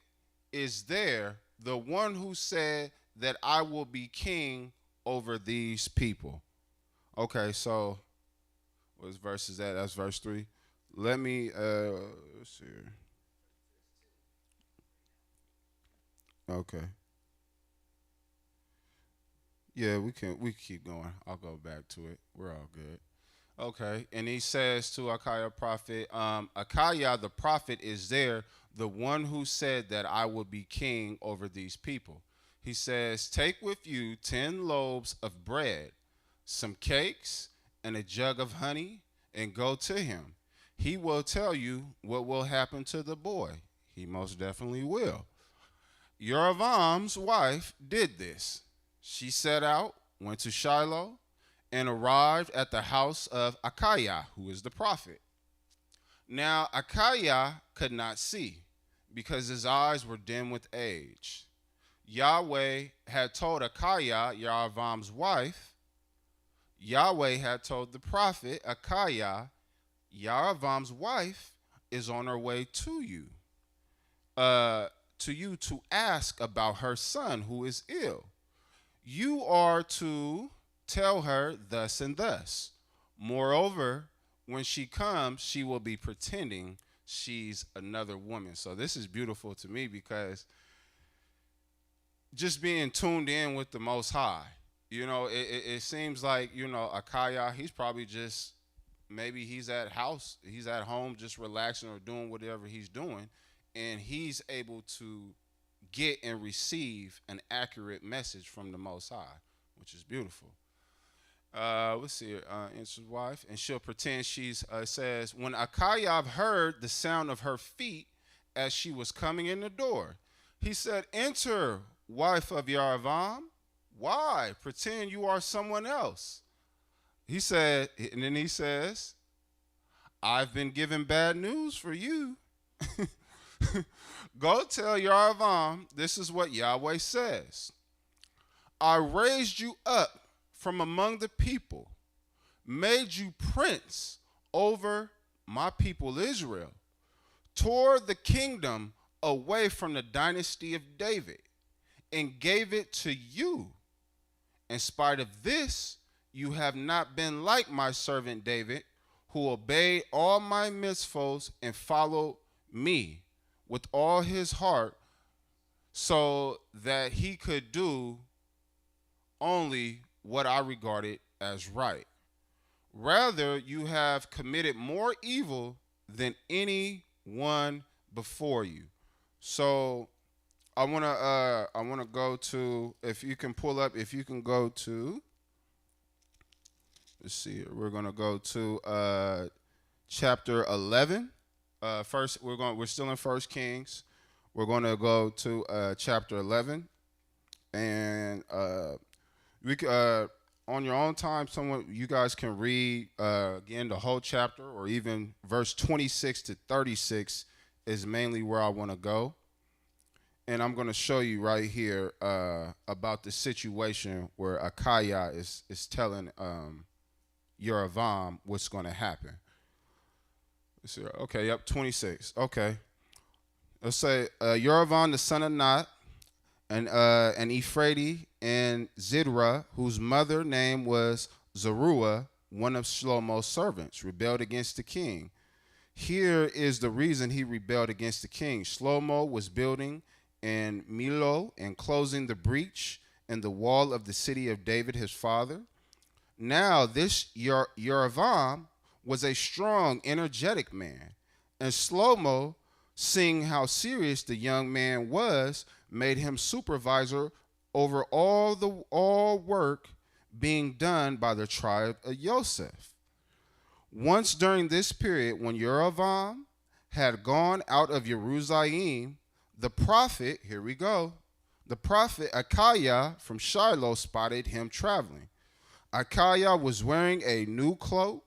is there, the one who said that I will be king over these people. Okay, so what verse is that? That's verse 3. Let me let's see here. Okay. Yeah, we keep going. I'll go back to it. We're all good. Okay. And he says to Achiah prophet, Achiah the prophet is there, the one who said that I would be king over these people. He says, take with you 10 loaves of bread, some cakes, and a jug of honey, and go to him. He will tell you what will happen to the boy. He most definitely will. Yeravam's wife did this. She set out, went to Shiloh, and arrived at the house of Achiah, who is the prophet. Now Achiah could not see, because his eyes were dim with age. Yahweh had told Achiah, Yeravam's wife, Yahweh had told the prophet Achiah, Yeravam's wife is on her way to you to ask about her son who is ill. You are to tell her thus and thus. Moreover, when she comes, she will be pretending she's another woman. So this is beautiful to me, because just being tuned in with the Most High, you know, it seems like, you know, Achiah, he's probably just, maybe he's at home just relaxing or doing whatever he's doing, and he's able to get and receive an accurate message from the Most High, which is beautiful. Let's see here. Answers wife, and she'll pretend she's, says, when Achiah heard the sound of her feet as she was coming in the door, he said, enter, wife of Yeravam. Why? Pretend you are someone else. He said, and then he says, I've been given bad news for you. Go tell Yaravam, this is what Yahweh says. I raised you up from among the people, made you prince over my people Israel, tore the kingdom away from the dynasty of David, and gave it to you. In spite of this, you have not been like my servant David, who obeyed all my mitzvos and followed me with all his heart, so that he could do only what I regarded as right. Rather, you have committed more evil than anyone before you. So I wanna go to, if you can go to, let's see here. We're gonna go to chapter 11. First, we're still in 1 Kings. We're gonna go to chapter 11, and on your own time, you guys can read again the whole chapter, or even verse 26 to 36 is mainly where I want to go. And I'm going to show you right here about the situation where Akaya is telling Yeravam what's going to happen. Let's see. Okay, yep, 26. Okay. Let's say Yeravam, the son of Nat, and Ephraim and Zidra, whose mother name was Zeruiah, one of Shlomo's servants, rebelled against the king. Here is the reason he rebelled against the king. Shlomo was building in Milo and closing the breach in the wall of the city of David, his father. Now this Yeravam was a strong, energetic man, and Shlomo, seeing how serious the young man was, made him supervisor over all work being done by the tribe of Joseph. Once during this period, when Yeravam had gone out of Jerusalem, the prophet, here we go, the prophet Akaya from Shiloh spotted him traveling. Akaya was wearing a new cloak,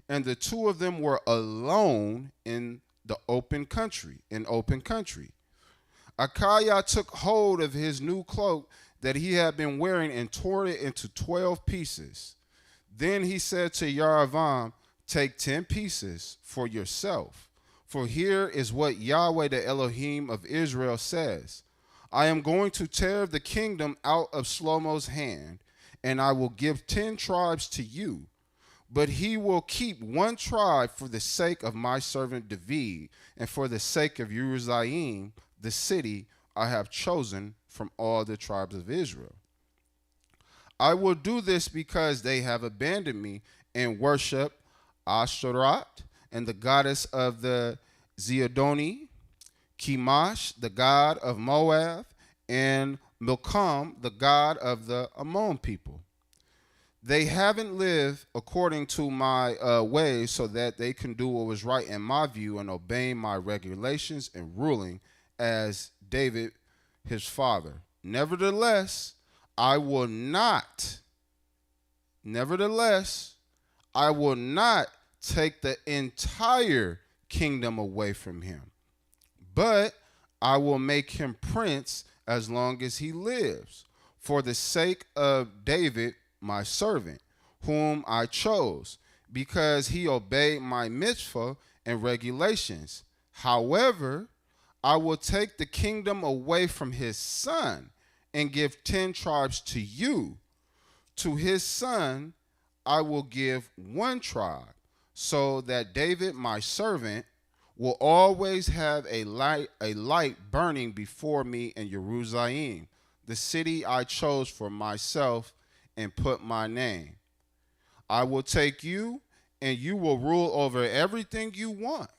and the two of them were alone in open country. Akaya took hold of his new cloak that he had been wearing and tore it into 12 pieces. Then he said to Yeravam, take 10 pieces for yourself. For here is what Yahweh, the Elohim of Israel, says. I am going to tear the kingdom out of Shlomo's hand, and I will give 10 tribes to you. But he will keep one tribe for the sake of my servant David, and for the sake of Jerusalem, the city I have chosen from all the tribes of Israel. I will do this because they have abandoned me and worship Ashtaroth and the goddess of the Zidoni, Chemosh, the god of Moab, and Milcom, the god of the Ammon people. They haven't lived according to my ways so that they can do what was right in my view and obeying my regulations and ruling as David, his father. Nevertheless, I will not take the entire kingdom away from him, but I will make him prince as long as he lives, for the sake of David, my servant, whom I chose, because he obeyed my mitzvah and regulations. However, I will take the kingdom away from his son and give 10 tribes to you. To his son I will give one tribe, so that David, my servant, will always have a light burning before me in Jerusalem, the city I chose for myself and put my name. I will take you, and you will rule over everything you want.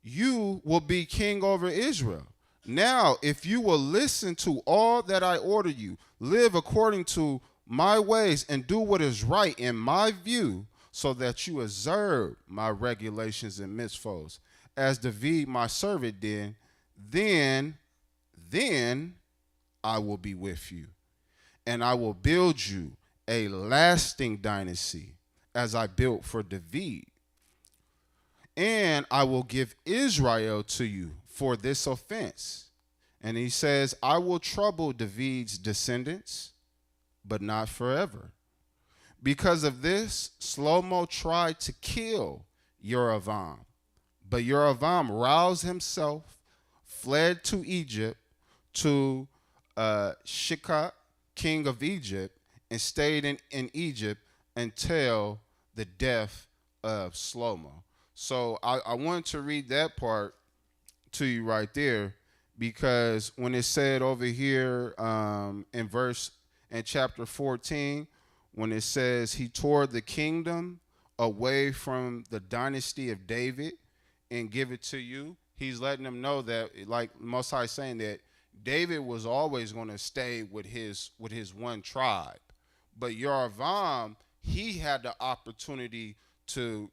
You will be king over Israel. Now, if you will listen to all that I order you, live according to my ways, and do what is right in my view, so that you observe my regulations and mitzvahs, as David, my servant, did, then I will be with you, and I will build you a lasting dynasty, as I built for David. And I will give Israel to you for this offense. And he says, I will trouble David's descendants, but not forever. Because of this, Shlomo tried to kill Yerovam. But Yerovam roused himself, fled to Egypt, to Shishak, king of Egypt, and stayed in Egypt until the death of Shlomo. So I wanted to read that part to you right there, because when it said over here in chapter 14, when it says he tore the kingdom away from the dynasty of David and give it to you, he's letting them know that, like Most High saying that David was always going to stay with his one tribe, but Yerovam, he had the opportunity to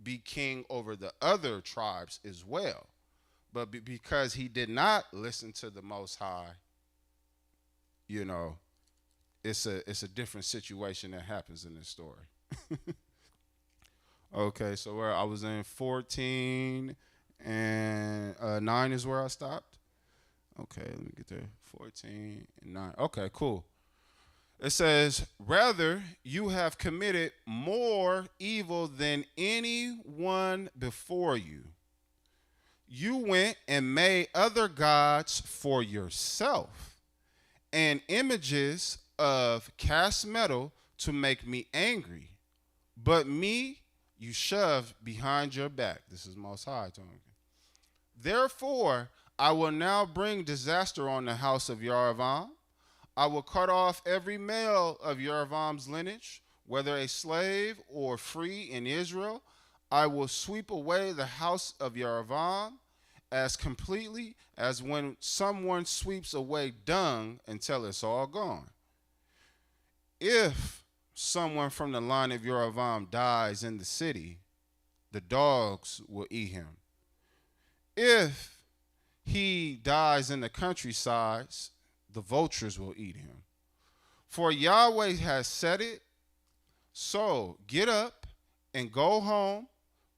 be king over the other tribes as well. But because he did not listen to the Most High, you know, it's a different situation that happens in this story. Okay, so where I was in 14 and 9 is where I stopped. Okay, let me get there. 14 and 9. Okay, cool. It says, rather, you have committed more evil than anyone before you. You went and made other gods for yourself and images of cast metal to make me angry. But me you shoved behind your back. This is Most High talking. Therefore, I will now bring disaster on the house of Yerovam. I will cut off every male of Yerovam's lineage, whether a slave or free in Israel. I will sweep away the house of Yerovam as completely as when someone sweeps away dung until it's all gone. If someone from the line of Yerovam dies in the city, the dogs will eat him. If he dies in the countrysides, the vultures will eat him. For Yahweh has said it, so get up and go home.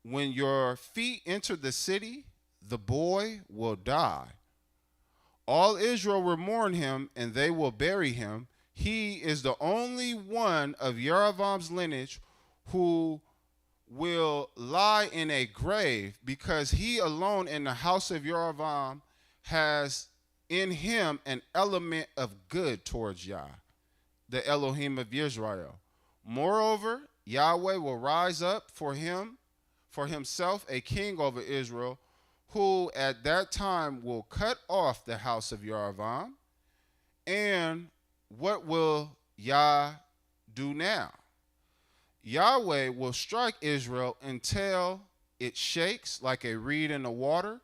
When your feet enter the city, the boy will die. All Israel will mourn him, and they will bury him. He is the only one of Yerovam's lineage who will lie in a grave, because he alone in the house of Yerovam has in him an element of good towards Yah, the Elohim of Israel. Moreover, Yahweh will rise up for himself a king over Israel, who at that time will cut off the house of Yerovam. And what will Yah do now? Yahweh will strike Israel until it shakes like a reed in the water.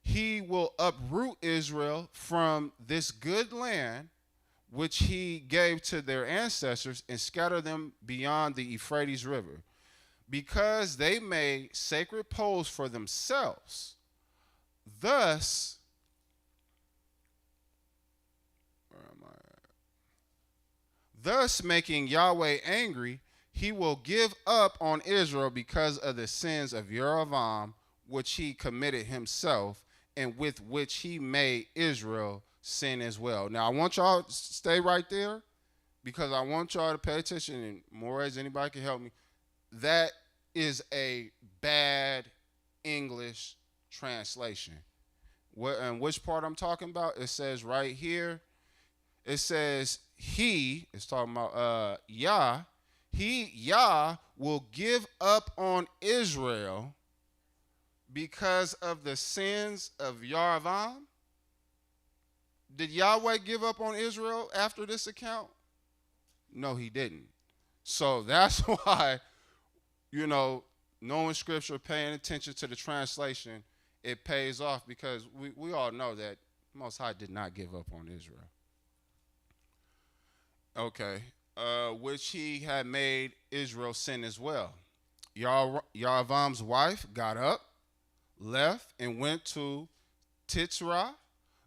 He will uproot Israel from this good land which he gave to their ancestors and scatter them beyond the Euphrates River, because they made sacred poles for themselves. Thus, thus making Yahweh angry, he will give up on Israel because of the sins of Yerovam, which he committed himself, and with which he made Israel sin as well. Now, I want y'all to stay right there, because I want y'all to pay attention, and more as anybody can help me. That is a bad English translation. And which part I'm talking about? It says right here, it says he is talking about Yah. Yah will give up on Israel because of the sins of Yerovam. Did Yahweh give up on Israel after this account? No, he didn't. So that's why, knowing scripture, paying attention to the translation, it pays off, because we all know that Most High did not give up on Israel. Okay. Which he had made Israel sin as well. Yerovam's wife got up, left, and went to Titzrah.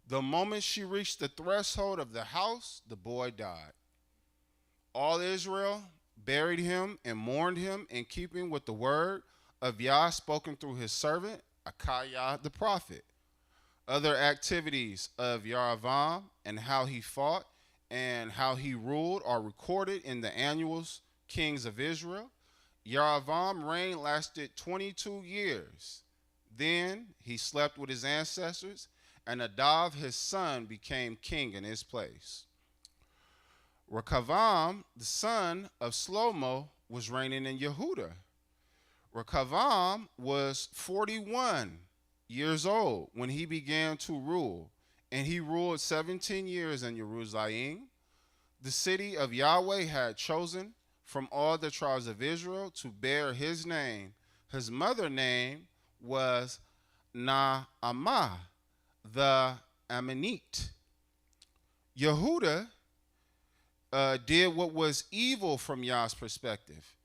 The moment she reached the threshold of the house, the boy died. All Israel buried him and mourned him in keeping with the word of Yah spoken through his servant, Achiah the prophet. Other activities of Yaravam and how he fought and how he ruled are recorded in the annuals Kings of Israel. Yaravam reign lasted 22 years. Then he slept with his ancestors, and Nadav his son became king in his place. Rechavam, the son of Shlomo, was reigning in Yehuda. Rechavam was 41 years old when he began to rule, and he ruled 17 years in Jerusalem. The city of Yahweh had chosen from all the tribes of Israel to bear his name. His mother name was Naamah, the Ammonite. Yehuda did what was evil from Yah's perspective.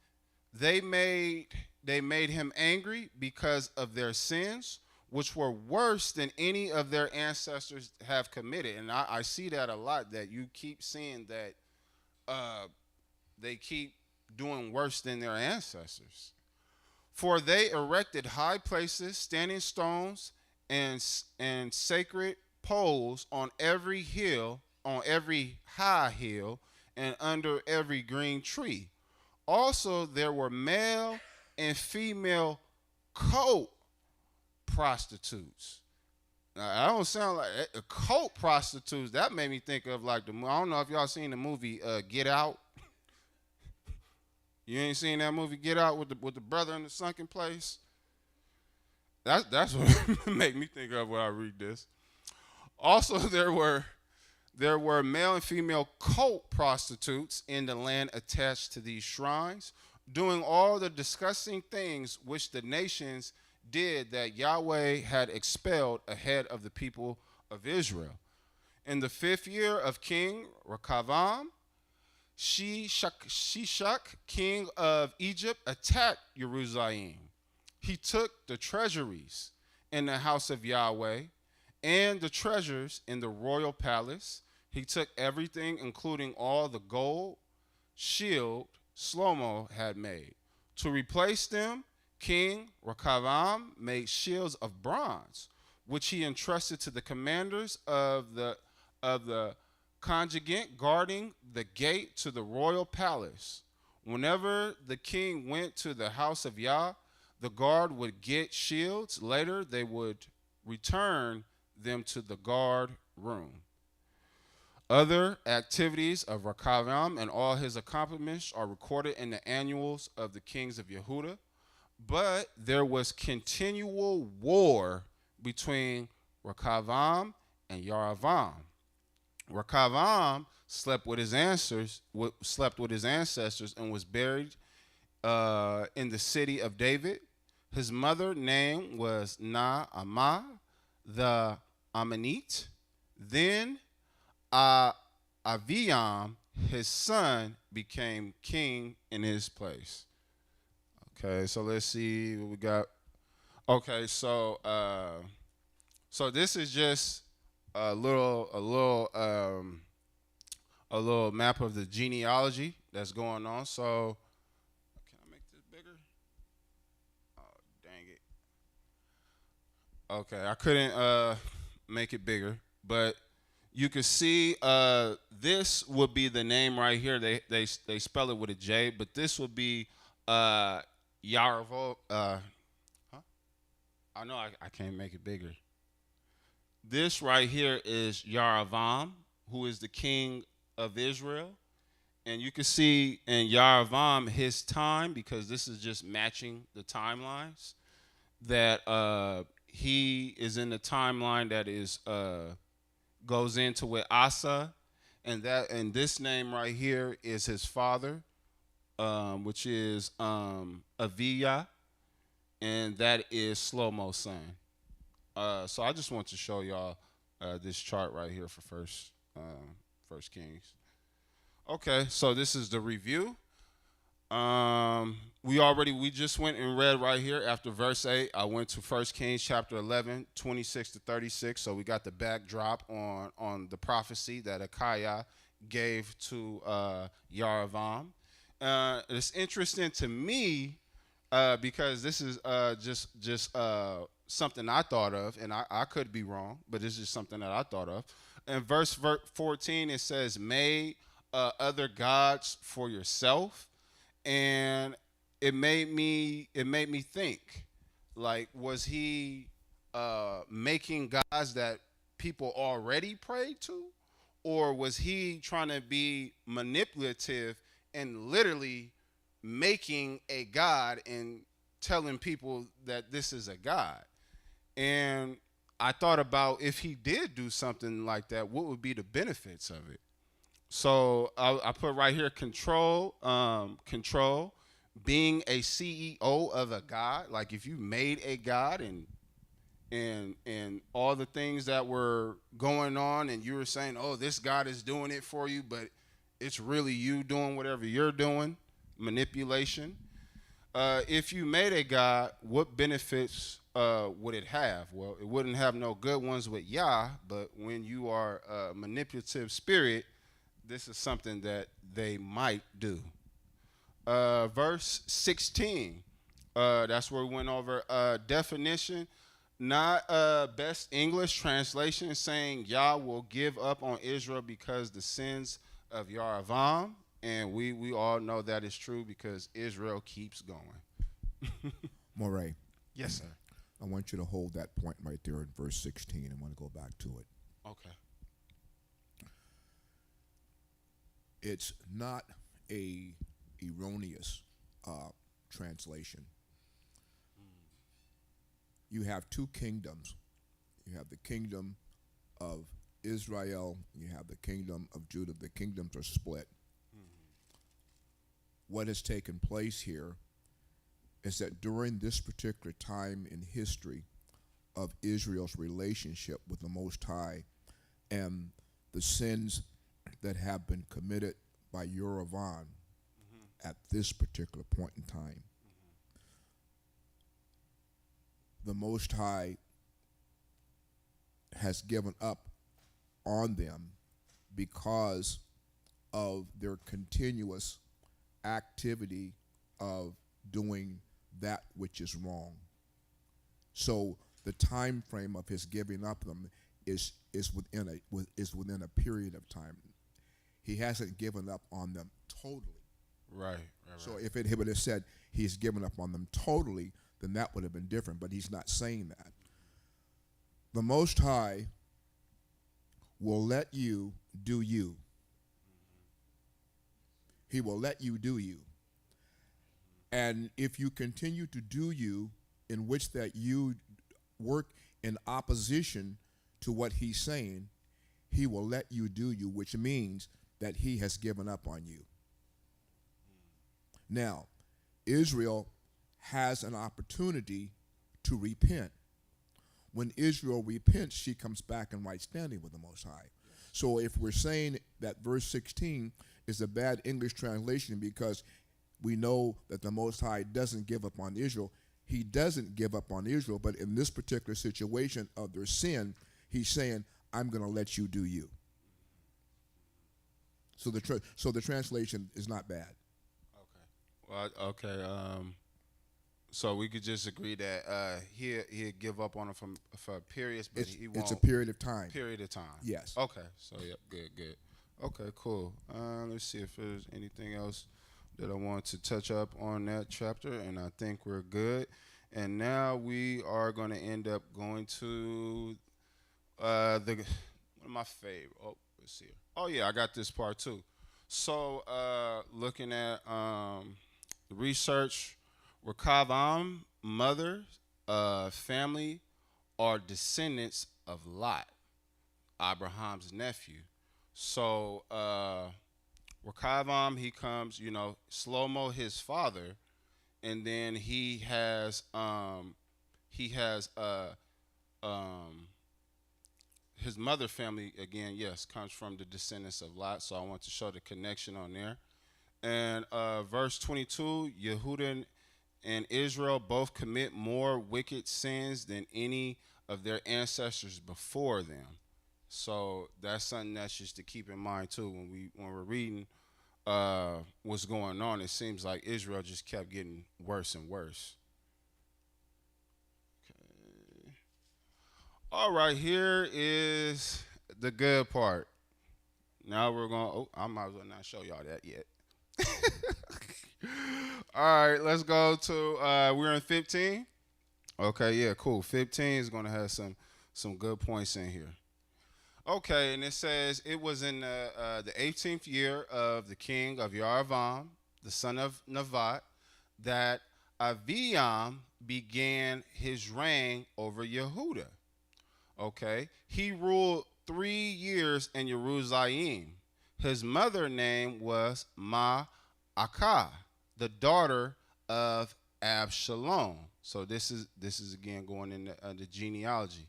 They made him angry because of their sins, which were worse than any of their ancestors have committed. And I see that a lot, that you keep seeing that they keep doing worse than their ancestors. For they erected high places, standing stones, and sacred poles on every hill, on every high hill, and under every green tree. Also, there were male and female prostitutes. Now, I don't sound like cult prostitutes. That made me think of like I don't know if y'all seen the movie Get Out. You ain't seen that movie Get Out with the brother in the sunken place? That's what make me think of when I read this. Also, there were male and female cult prostitutes in the land attached to these shrines, doing all the disgusting things which the nations did that Yahweh had expelled ahead of the people of Israel. In the 5th year of King Rechavam, Shishak, king of Egypt, attacked Jerusalem. He took the treasuries in the house of Yahweh and the treasures in the royal palace. He took everything, including all the gold shield Shlomo had made. To replace them, King Rechavam made shields of bronze, which he entrusted to the commanders of the contingent guarding the gate to the royal palace. Whenever the king went to the house of Yah, the guard would get shields. Later, they would return them to the guard room. Other activities of Rechavam and all his accomplishments are recorded in the annuals of the kings of Yehuda. But there was continual war between Rechavam and Yaravam. Rechavam slept with his ancestors and was buried in the city of David. His mother name was Naamah, the Ammonite. Then Aviam, his son, became king in his place. Okay, so let's see what we got. Okay, so this is just a little map of the genealogy that's going on. So can I make this bigger? Oh, dang it. Okay, I couldn't make it bigger, but you can see this would be the name right here. They spell it with a J, but this would be Yaravo. I know I can't make it bigger. This right here is Yaravam, who is the king of Israel. And you can see in Yaravam his time, because this is just matching the timelines, that he is in the timeline that is goes into with Asa, and this name right here is his father, which is Aviyah, and that is Shlomo's son. So I just want to show y'all this chart right here for First Kings. Okay, so this is the review. We just went and read right here after verse 8. I went to 1 Kings chapter 11, 26 to 36. So we got the backdrop on the prophecy that Achiah gave to Yaravam. It's interesting to me because this is just something I thought of, and I could be wrong, but this is something that I thought of. In verse 14, it says, "Made other gods for yourself," and it made me think, like, was he making gods that people already prayed to, or was he trying to be manipulative and literally making a god and telling people that this is a god? And I thought about, if he did do something like that, what would be the benefits of it? So I put right here, control, being a CEO of a god. Like, if you made a god and all the things that were going on, and you were saying, oh, this god is doing it for you, but it's really you doing whatever you're doing, manipulation. If you made a god, what benefits would it have? Well, it wouldn't have no good ones with Yah, but when you are a manipulative spirit, this is something that they might do. Verse 16, that's where we went over definition. Not best English translation, saying Yah will give up on Israel because the sins of Yaravam. And we all know that is true, because Israel keeps going. Moray, Yes, sir. I want you to hold that point right there in verse 16. I want to go back to it. Okay. It's not a erroneous translation. You have two kingdoms. You have the kingdom of Israel. You have the kingdom of Judah. The kingdoms are split. What has taken place here is that during this particular time in history of Israel's relationship with the Most High and the sins that have been committed by Yeravan at this particular point in time, the Most High has given up on them because of their continuous activity of doing that which is wrong. So the time frame of his giving up them is within a period of time. He hasn't given up on them totally. Right. So if it would have said he's given up on them totally, then that would have been different, but he's not saying that. The Most High will let you do you. He will let you do you. And if you continue to do you, in which that you work in opposition to what he's saying, he will let you do you, which means that he has given up on you. Now, Israel has an opportunity to repent. When Israel repents, she comes back in right standing with the Most High. So if we're saying that verse 16 is a bad English translation because we know that the Most High doesn't give up on Israel, he doesn't give up on Israel, but in this particular situation of their sin, he's saying, I'm going to let you do you. So the translation is not bad. Okay. Well, okay. So we could just agree that he'll give up on him for periods, but he won't. It's a period of time. Period of time. Yes. Okay. So yep. Good. Okay. Cool. Let's see if there's anything else that I want to touch up on that chapter, and I think we're good. And now we are going to end up going to one of my favorite. Oh, let's see. Oh yeah, I got this part too. So looking at the research, Rekavam, mother, family, are descendants of Lot, Abraham's nephew. So Rekavam, he comes, Slomo, his father, and then he has his mother family again, yes, comes from the descendants of Lot. So I want to show the connection on there. And verse 22, Yehuda and Israel both commit more wicked sins than any of their ancestors before them. So that's something that's just to keep in mind too when we're reading was going on, it seems like Israel just kept getting worse and worse. Okay. All right, here is the good part. Now we're going. Oh, I might as well not show y'all that yet. All right, let's go to. We're in 15. Okay, yeah, cool. 15 is gonna have some good points in here. Okay, and it says it was in the 18th year of the king of Yaravam, the son of Nevat, that Aviam began his reign over Yehuda. Okay, he ruled 3 years in Jerusalem. His mother name was Ma'akah, the daughter of Absalom. So this is again going into the genealogy.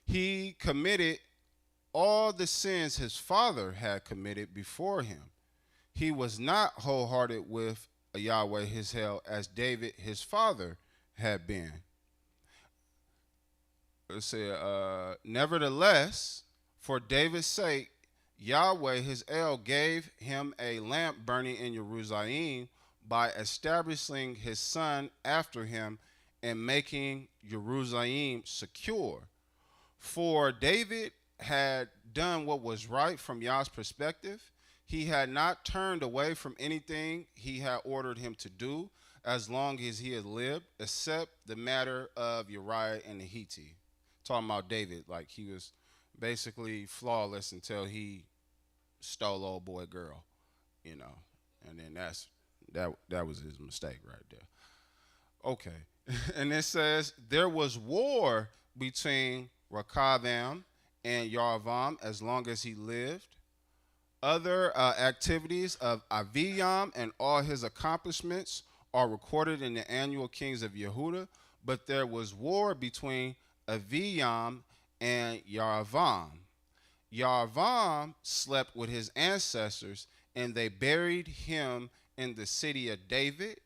He committed all the sins his father had committed before him. He was not wholehearted with Yahweh his hell as David his father had been. Let's say, nevertheless, for David's sake, Yahweh his El gave him a lamp burning in Jerusalem by establishing his son after him and making Jerusalem secure. For David had done what was right from Yah's perspective. He had not turned away from anything he had ordered him to do as long as he had lived, except the matter of Uriah and the Hittite. Talking about David, like he was basically flawless until he stole old boy girl, you know, and then that was his mistake right there. Okay, and it says there was war between Rechab and Yaravam as long as he lived. Other activities of Aviam and all his accomplishments are recorded in the annual kings of Yehuda, but there was war between Aviam and Yaravam. Yaravam slept with his ancestors, and they buried him in the city of David.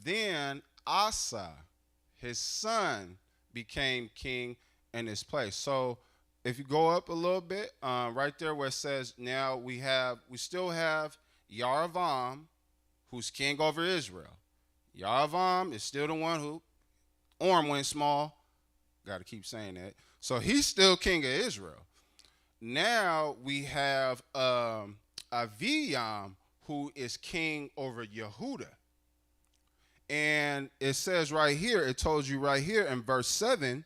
Then Asa, his son, became king in his place. So if you go up a little bit, right there where it says now we still have Yaravam, who's king over Israel. Yaravam is still the one who arm went small. Got to keep saying that. So he's still king of Israel. Now we have Aviam, who is king over Yehuda. And it says right here, it told you right here in verse 7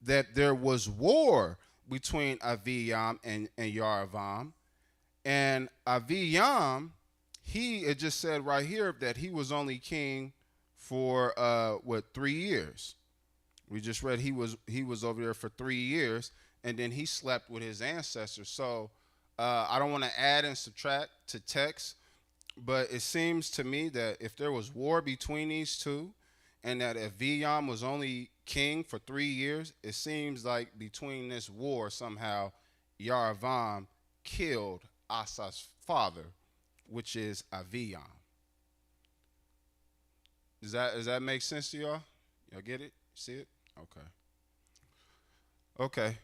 that there was war between Aviam and Yaravam. And Aviam, it just said right here that he was only king for 3 years. We just read he was over there for 3 years, and then he slept with his ancestors. So I don't want to add and subtract to text, but it seems to me that if there was war between these two, and that Aviam was only king for 3 years, it seems like between this war somehow Yaravam killed Asa's father, which is Aviam. Does that make sense to y'all? Y'all get it? See it? Okay.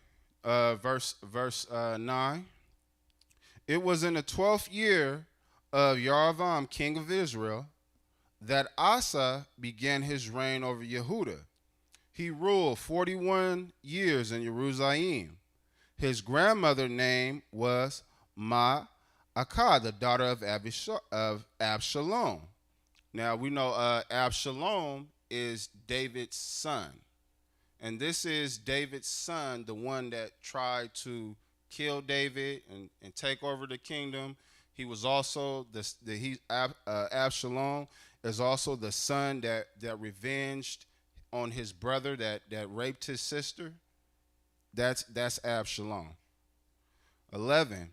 Verse 9. It was in the 12th year of Yaravam, king of Israel, that Asa began his reign over Yehuda. He ruled 41 years in Jerusalem. His grandmother's name was Ma'akah, the daughter of Absalom. Now we know Absalom is David's son. And this is David's son, the one that tried to kill David and take over the kingdom. He was also Absalom is also the son that revenged on his brother that raped his sister. That's Absalom. 11.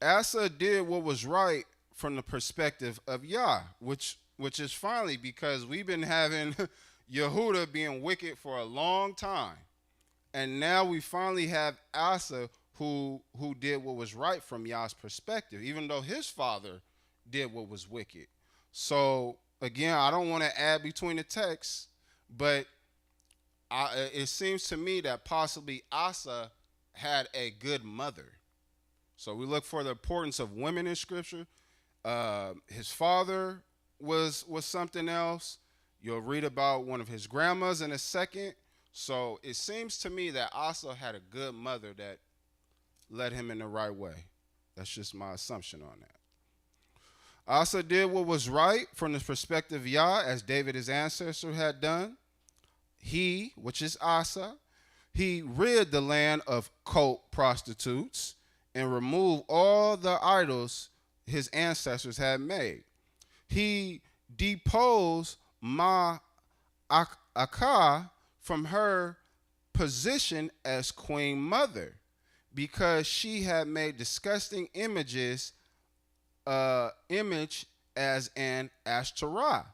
Asa did what was right from the perspective of Yah, which is finally, because we've been having Yehuda being wicked for a long time. And now we finally have Asa who did what was right from Yah's perspective, even though his father did what was wicked. So again, I don't want to add between the texts, but it seems to me that possibly Asa had a good mother. So we look for the importance of women in Scripture. His father was something else. You'll read about one of his grandmas in a second. So it seems to me that Asa had a good mother that led him in the right way. That's just my assumption on that. Asa did what was right from the perspective of Yah, as David, his ancestor, had done. He, which is Asa, he rid the land of cult prostitutes and removed all the idols his ancestors had made. He deposed Ma'akah from her position as queen mother because she had made disgusting image as an Ashtoreth.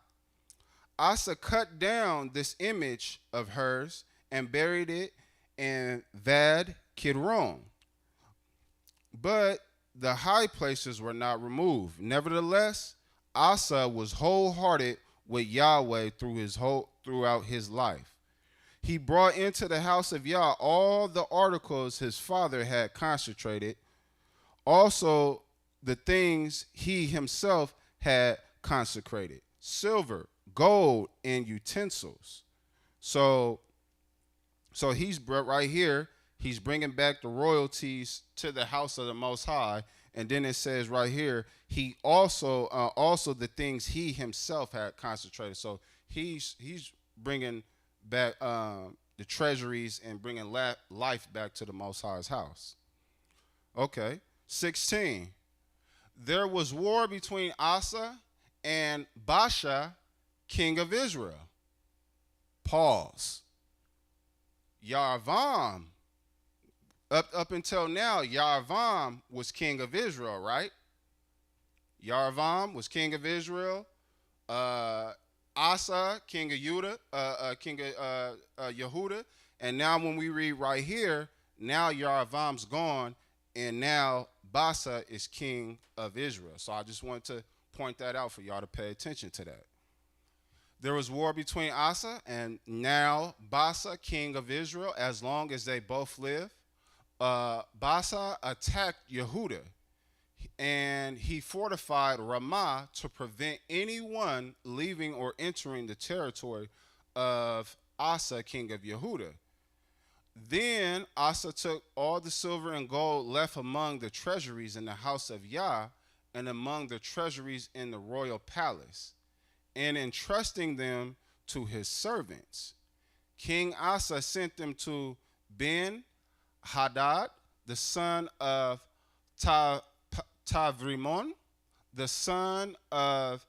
Asa cut down this image of hers and buried it in Vad Kidron. But the high places were not removed. Nevertheless, Asa was wholehearted with Yahweh throughout his life. He brought into the house of Yah all the articles his father had consecrated, also the things he himself had consecrated, silver, gold, and utensils. So he's right here, he's bringing back the royalties to the house of the Most High. And then it says right here, he also the things he himself had concentrated. So he's bringing back the treasuries and bringing life back to the Most High's house. Okay, 16. There was war between Asa and Baasha, king of Israel. Pause. Yarvam. Up until now, Yarvam was king of Israel, right? Yarvam was king of Israel. Asa, king of Yehuda. And now when we read right here, now Yarvam's gone, and now Baasha is king of Israel. So I just wanted to point that out for y'all to pay attention to that. There was war between Asa and now Baasha, king of Israel, as long as they both live. Baasha attacked Yehuda, and he fortified Ramah to prevent anyone leaving or entering the territory of Asa, king of Yehuda. Then Asa took all the silver and gold left among the treasuries in the house of Yah and among the treasuries in the royal palace, and entrusting them to his servants. King Asa sent them to Ben-Hadad, the son of Tavrimon, the son of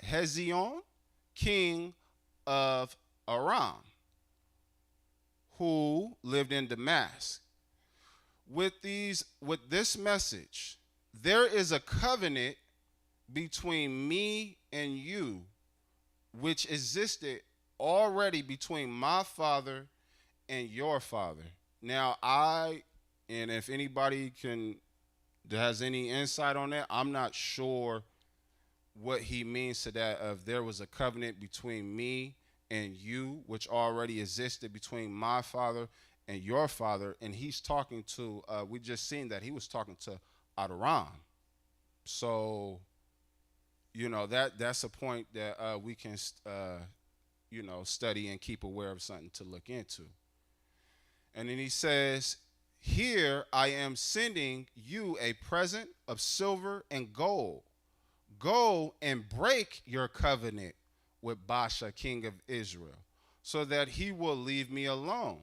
Hezion, king of Aram, who lived in Damascus. With this message, there is a covenant between me and you, which existed already between my father and your father. Now, and if anybody has any insight on that, I'm not sure what he means to that of there was a covenant between me and you, which already existed between my father and your father. And he's talking to, we just seen that he was talking to Adoram. So, that's a point that we can, study and keep aware of, something to look into. And then he says, here I am sending you a present of silver and gold. Go and break your covenant with Baasha, king of Israel, so that he will leave me alone.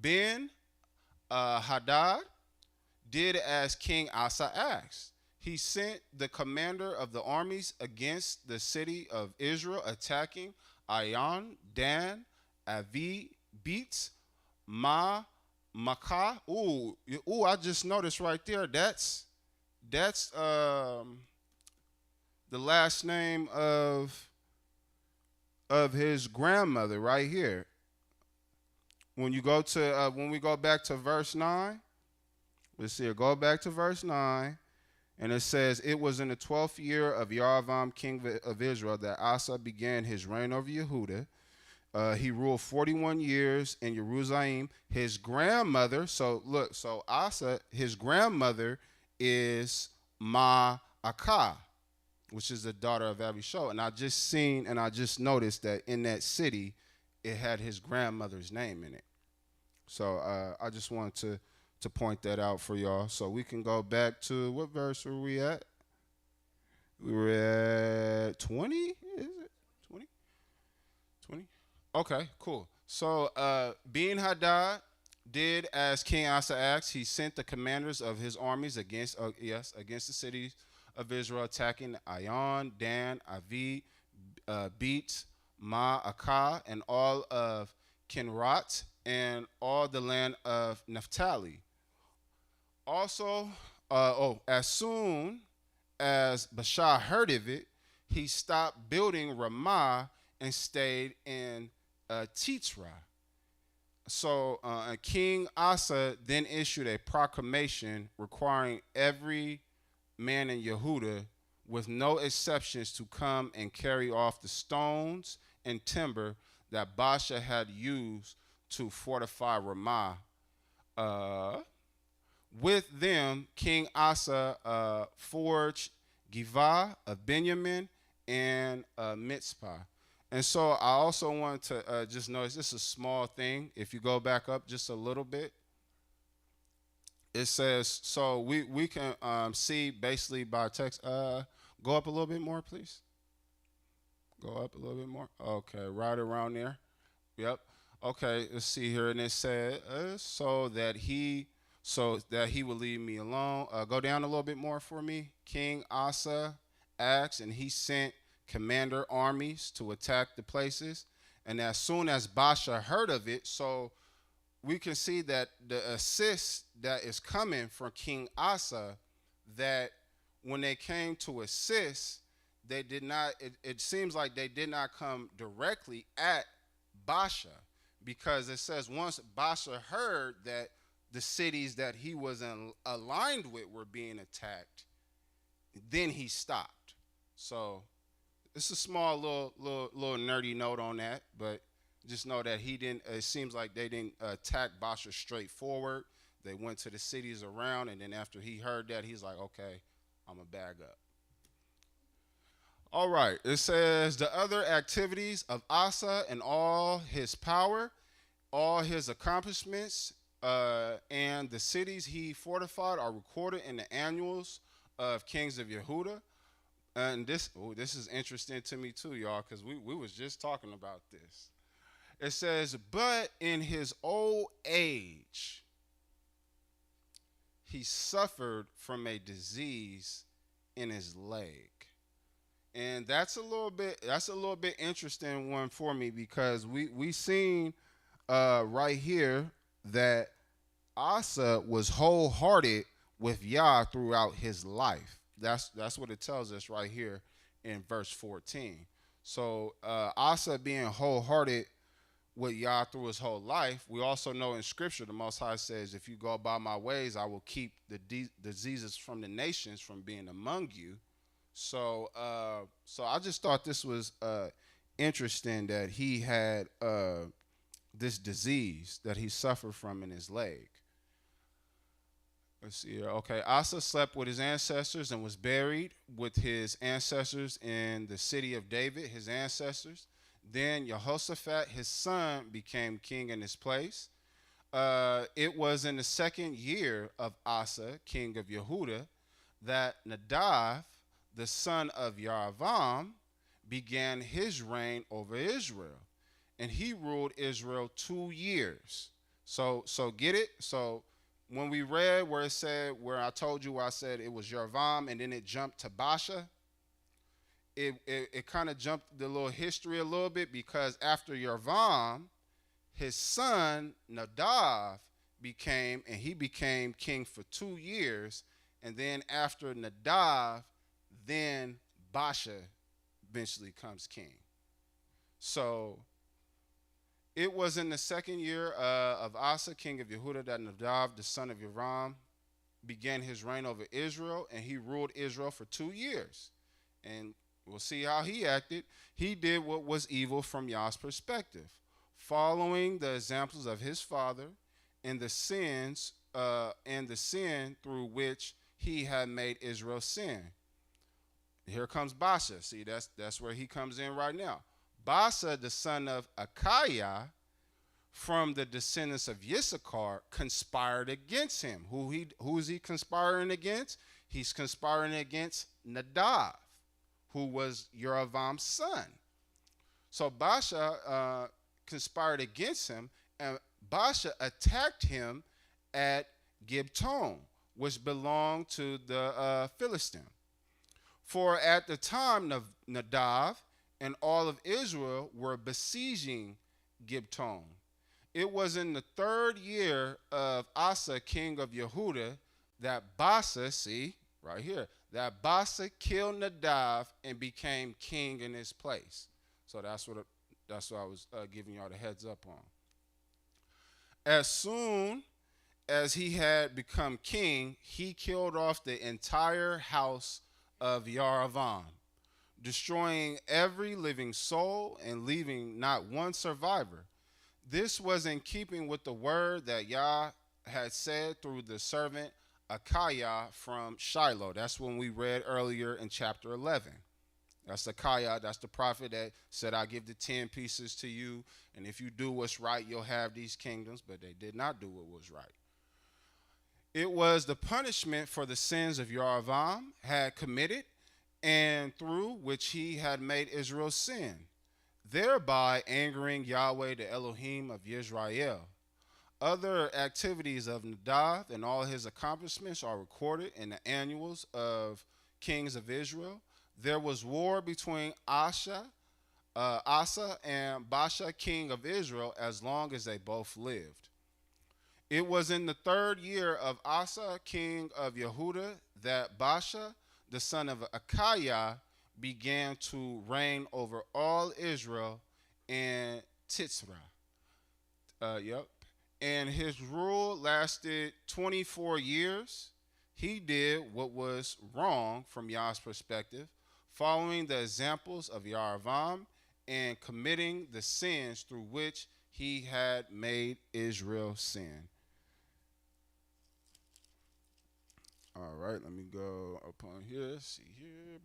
Ben-Hadad did as King Asa asked. He sent the commander of the armies against the city of Israel, attacking Ayan, Dan, Avi, Beats, Ma'akah. Ooh, I just noticed right there. That's the last name of his grandmother right here. When you go to when we go back to verse 9, let's see. Go back to verse 9. And it says, it was in the 12th year of Yarvam, king of Israel, that Asa began his reign over Yehuda. He ruled 41 years in Jerusalem. His grandmother, so Asa, his grandmother is Ma'akah. which is the daughter of Abishua. And I just seen and I just noticed that in that city, it had his grandmother's name in it. So I just wanted to point that out for y'all. So we can go back to, what verse were we at? We were at 20? Is it 20? 20? Okay, cool. So Ben-Hadad did as King Asa asked. He sent the commanders of his armies against the cities of Israel, attacking Ion, Dan, Avi, Beat, Ma'akah, and all of Kinrat, and all the land of Naphtali. Also, as soon as Baasha heard of it, he stopped building Ramah and stayed in Titra. So King Asa then issued a proclamation requiring every man in Yehuda, with no exceptions, to come and carry off the stones and timber that Baasha had used to fortify Ramah. With them, King Asa forged Givah of Benjamin and Mitzpah. And so I also want to just notice, this is a small thing. If you go back up just a little bit, it says, so we can see basically by text. Go up a little bit more, please. Go up a little bit more. Okay, right around there. Yep. Okay, let's see here. And it said, so that he will leave me alone. Go down a little bit more for me. King Asa asked, and he sent commander armies to attack the places. And as soon as Baasha heard of it, so we can see that the assist that is coming from King Asa, that when they came to assist, they did not, it seems like they did not come directly at Baasha, because it says once Baasha heard that the cities that he was aligned with were being attacked, then he stopped. So it's a small little nerdy note on that, but just know that he didn't. It seems like they didn't attack Baasha straightforward. They went to the cities around, and then after he heard that, he's like, okay, I'm going to bag up. All right, it says the other activities of Asa and all his power, all his accomplishments, and the cities he fortified are recorded in the annuals of kings of Yehuda. And this is interesting to me too, y'all, because we was just talking about this. It says, but in his old age, he suffered from a disease in his leg. And that's a little bit interesting one for me, because we seen right here that Asa was wholehearted with Yah throughout his life. That's what it tells us right here in verse 14. So Asa being wholehearted with Yah through his whole life, we also know in Scripture the Most High says, if you go by my ways, I will keep the diseases from the nations from being among you. So I just thought this was interesting that he had this disease that he suffered from in his leg. Let's see here. Okay, Asa slept with his ancestors and was buried with his ancestors in the city of David, his ancestors. Then Jehoshaphat, his son, became king in his place. It was in the second year of Asa, king of Yehuda, that Nadav, the son of Yaravam, began his reign over Israel. And he ruled Israel 2 years. So get it? So when we read where it said, where I told you, I said it was Yaravam and then it jumped to Baasha, it kind of jumped the little history a little bit, because after Yaravam, his son Nadav became king for 2 years. And then after Nadav, then Baasha eventually comes king. So it was in the second year of Asa, king of Yehuda, that Nadav, the son of Yoram, began his reign over Israel, and he ruled Israel for 2 years. And we'll see how he acted. He did what was evil from Yah's perspective, following the examples of his father and the sin through which he had made Israel sin. here comes Baasha. See, that's where he comes in right now. Baasha, the son of Achiah, from the descendants of Issachar, conspired against him. Who is he conspiring against? He's conspiring against Nadav, who was Yeroboam's son. So Baasha conspired against him, and Baasha attacked him at Gibeon, which belonged to the Philistine. For at the time, Nadav and all of Israel were besieging Gibeon. It was in the 3rd year of Asa, king of Yehuda, that Baasha, see, right here, that Baasha killed Nadav and became king in his place. So that's what I was giving y'all the heads up on. As soon as he had become king, he killed off the entire house of Yeroboam, destroying every living soul and leaving not one survivor. This was in keeping with the word that Yah had said through the servant Achiah from Shiloh. That's when we read earlier in chapter 11. That's Achiah, that's the prophet that said, I give the 10 pieces to you, and if you do what's right, you'll have these kingdoms. But they did not do what was right. It was the punishment for the sins of Yeroboam had committed, and through which he had made Israel sin, thereby angering Yahweh, the Elohim of Israel. Other activities of Nadav and all his accomplishments are recorded in the annuals of kings of Israel. There was war between Asa and Baasha, king of Israel, as long as they both lived. It was in the 3rd year of Asa, king of Yehuda, that Baasha, the son of Achiah, began to reign over all Israel in Titzrah. And his rule lasted 24 years. He did what was wrong from Yah's perspective, following the examples of Yeroboam and committing the sins through which he had made Israel sin. All right, let me go up on here. See here.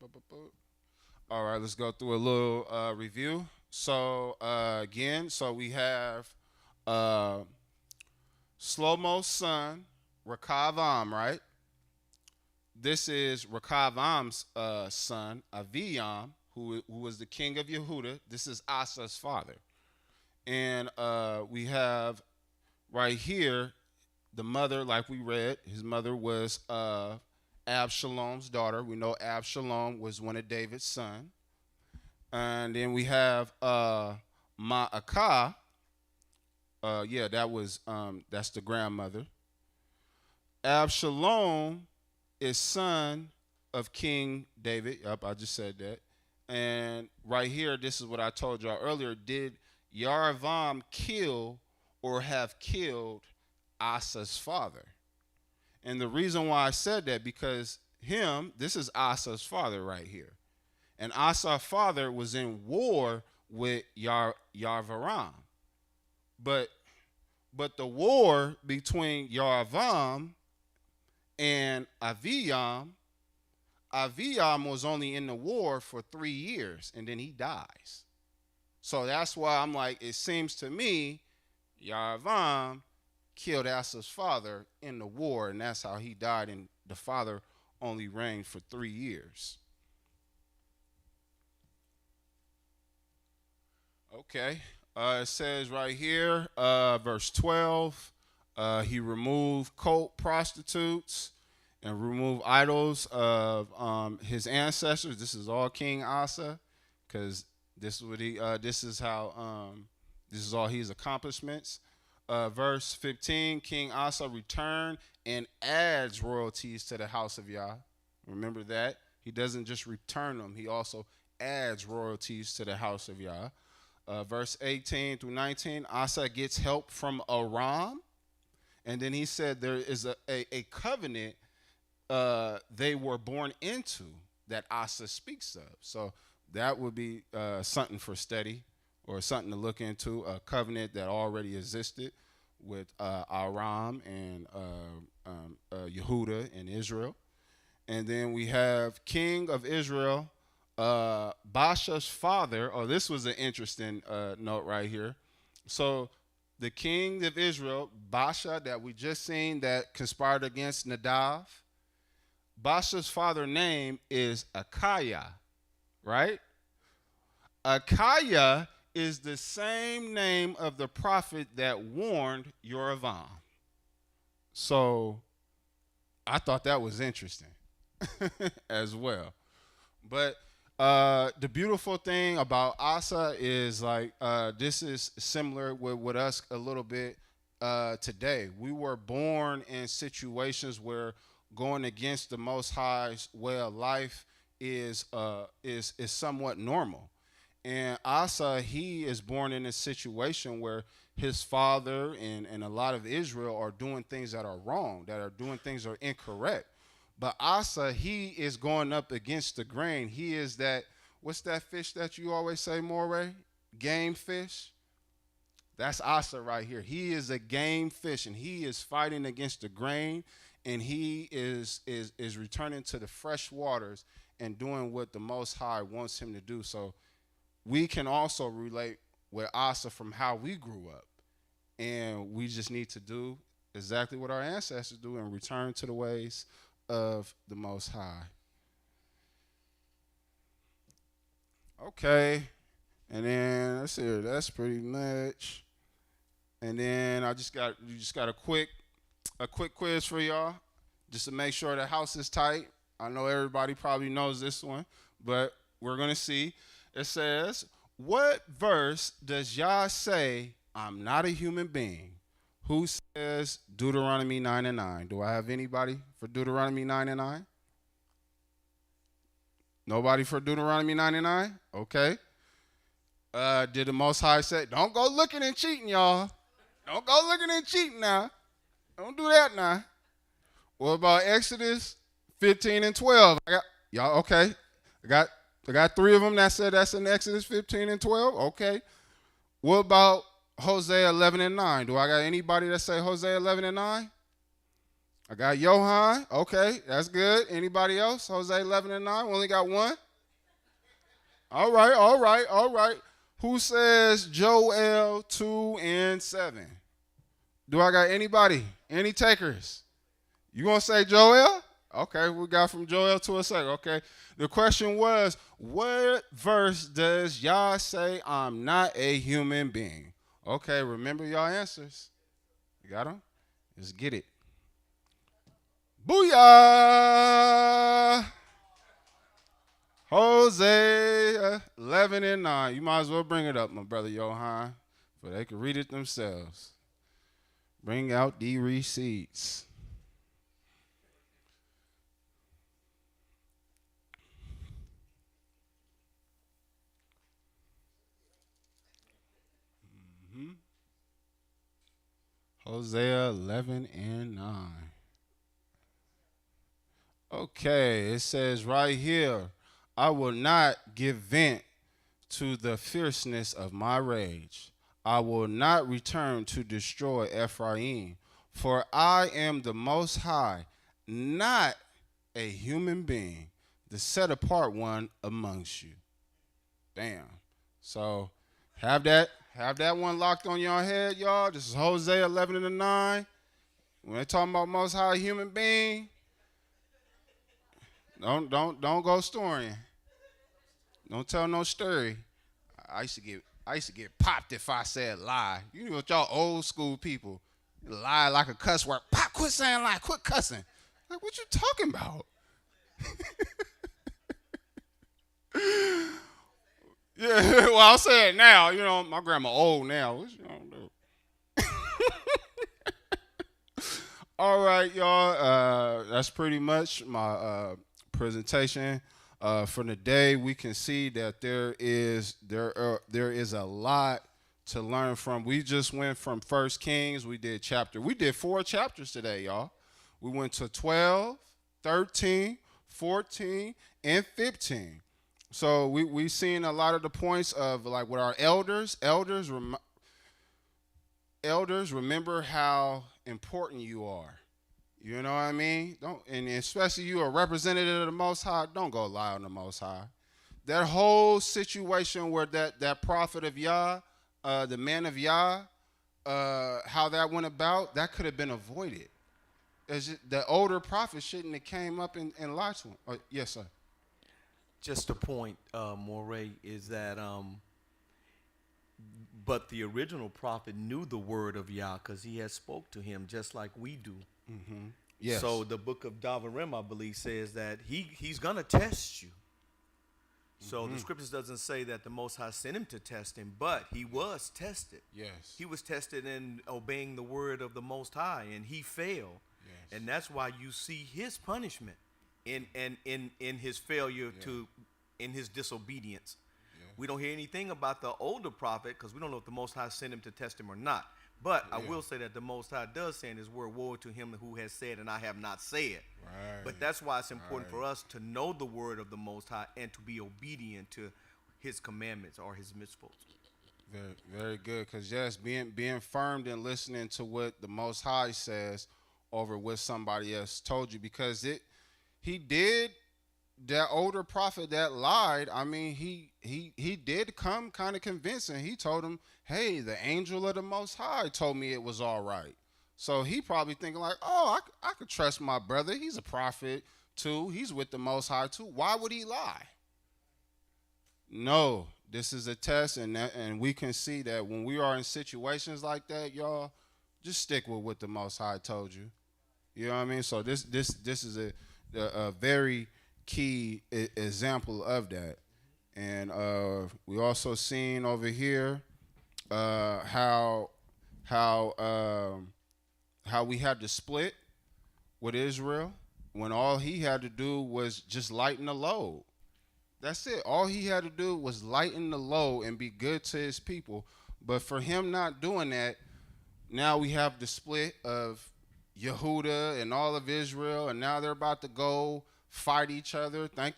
All right, let's go through a little review. So again, we have Shlomo's son, Rechavam, right? This is Rechavam's son, Aviam, who was the king of Yehuda. This is Asa's father. And we have right here the mother, like we read, his mother was Absalom's daughter. We know Absalom was one of David's sons. And then we have Ma'akah. That's the grandmother. Absalom is son of King David. Yep, I just said that. And right here, this is what I told y'all earlier. Did Yeroboam kill or have killed Asa's father? And the reason why I said that, because this is Asa's father right here. And Asa's father was in war with Yeroboam. But the war between Yeroboam and Aviam was only in the war for 3 years, and then he dies. So that's why I'm like, it seems to me Yeroboam killed Asa's father in the war, and that's how he died, and the father only reigned for 3 years. Okay. It says right here, verse 12, he removed cult prostitutes and removed idols of his ancestors. This is all King Asa, because this is all his accomplishments. Verse 15, King Asa returned and adds royalties to the house of Yah. Remember that. He doesn't just return them. He also adds royalties to the house of Yah. Verse 18 through 19, Asa gets help from Aram. And then he said there is a covenant they were born into that Asa speaks of. So that would be something for study or something to look into, a covenant that already existed with Aram and Yehuda and Israel. And then we have king of Israel, Baasha's father. Oh, this was an interesting note right here. So the king of Israel, Baasha, that we just seen that conspired against Nadav, Baasha's father name is Achiah, right? Achiah is the same name of the prophet that warned Yerovam. So I thought that was interesting as well. But the beautiful thing about Asa is like this is similar with us a little bit today. We were born in situations where going against the Most High's way of life is somewhat normal. And Asa, he is born in a situation where his father and a lot of Israel are doing things that are wrong, that are doing things that are incorrect. But Asa, he is going up against the grain. He is that, what's that fish that you always say, Moray? Game fish? That's Asa right here. He is a game fish, and he is fighting against the grain, and he is returning to the fresh waters and doing what the Most High wants him to do. So we can also relate with Asa from how we grew up. And we just need to do exactly what our ancestors do and return to the ways of the Most High. Okay. And then let's see, that's pretty much. And then you just got a quick quiz for y'all, just to make sure the house is tight. I know everybody probably knows this one, but we're gonna see. It says, what verse does Yah say, I'm not a human being? Who says Deuteronomy 9:9? Do I have anybody for Deuteronomy 9:9? Nobody for Deuteronomy 9:9? Okay. Did the Most High say, don't go looking and cheating, y'all. Don't go looking and cheating now. Don't do that now. What about Exodus 15:12? Y'all, okay. I got 3 of them that said that's in Exodus 15:12. Okay. What about Hosea 11:9? Do I got anybody that say Hosea 11:9? I got Johan. Okay, that's good. Anybody else? Hosea 11:9. We only got one. All right. Who says Joel 2:7? Do I got anybody? Any takers? You gonna say Joel? Okay, we got from Joel to a second. Okay, the question was, what verse does Yah say I'm not a human being? Okay, remember your answers. You got them? Let's get it. Booyah! Hosea 11:9. You might as well bring it up, my brother Johan, for they can read it themselves. Bring out the receipts. Hosea 11:9. Okay, it says right here, I will not give vent to the fierceness of my rage. I will not return to destroy Ephraim, for I am the Most High, not a human being, the set apart one amongst you. Bam. So have that one locked on your head, y'all. This is Hosea 11:9. When they're talking about Most High human being, don't go storying. Don't tell no story. I used to get popped if I said lie. You know what y'all old school people lie like a cuss word. Pop, quit saying lie, quit cussing. Like, what you talking about? Yeah, well, I'll say it now. You know, my grandma old now. What you gonna do? All right, y'all. That's pretty much my presentation for the day. We can see that there is a lot to learn from. We just went from 1 Kings. We did 4 chapters today, y'all. We went to 12, 13, 14, and 15. So we've seen a lot of the points of like with our elders. Elders, remember how important you are. You know what I mean? Don't, and especially you a representative of the Most High, don't go lie on the Most High. That whole situation where that prophet of Yah, the man of Yah, how that went about, that could have been avoided. The older prophet shouldn't have came up and lied to him. Yes, sir. Just a point, Moray, is that but the original prophet knew the word of Yah because he had spoke to him just like we do. Mm-hmm. Yes. So the book of Davarim, I believe, says that he's gonna test you. So the scriptures doesn't say that the Most High sent him to test him, but he was tested. Yes. He was tested in obeying the word of the Most High, and he failed. Yes. And that's why you see his punishment in his failure in his disobedience. Yeah. We don't hear anything about the older prophet because we don't know if the Most High sent him to test him or not. But I will say that the Most High does say in his word, woe to him who has said and I have not said. Right. But that's why it's important for us to know the word of the Most High and to be obedient to his commandments or his mitzvot. Very, very good. Because yes, being firm and listening to what the Most High says over what somebody else told you, because he did. That older prophet that lied, I mean, he did come kind of convincing. He told him, hey, the angel of the Most High told me it was all right. So he probably thinking like, oh, I could trust my brother. He's a prophet too. He's with the Most High too. Why would he lie? No, this is a test, and we can see that when we are in situations like that, y'all, just stick with what the Most High told you. You know what I mean? So this is a very key example of that. And we also seen over here how we had to split with Israel when all he had to do was just lighten the load. That's it. All he had to do was lighten the load and be good to his people. But for him not doing that, now we have the split of Yehuda and all of Israel, and now they're about to go fight each other. Thank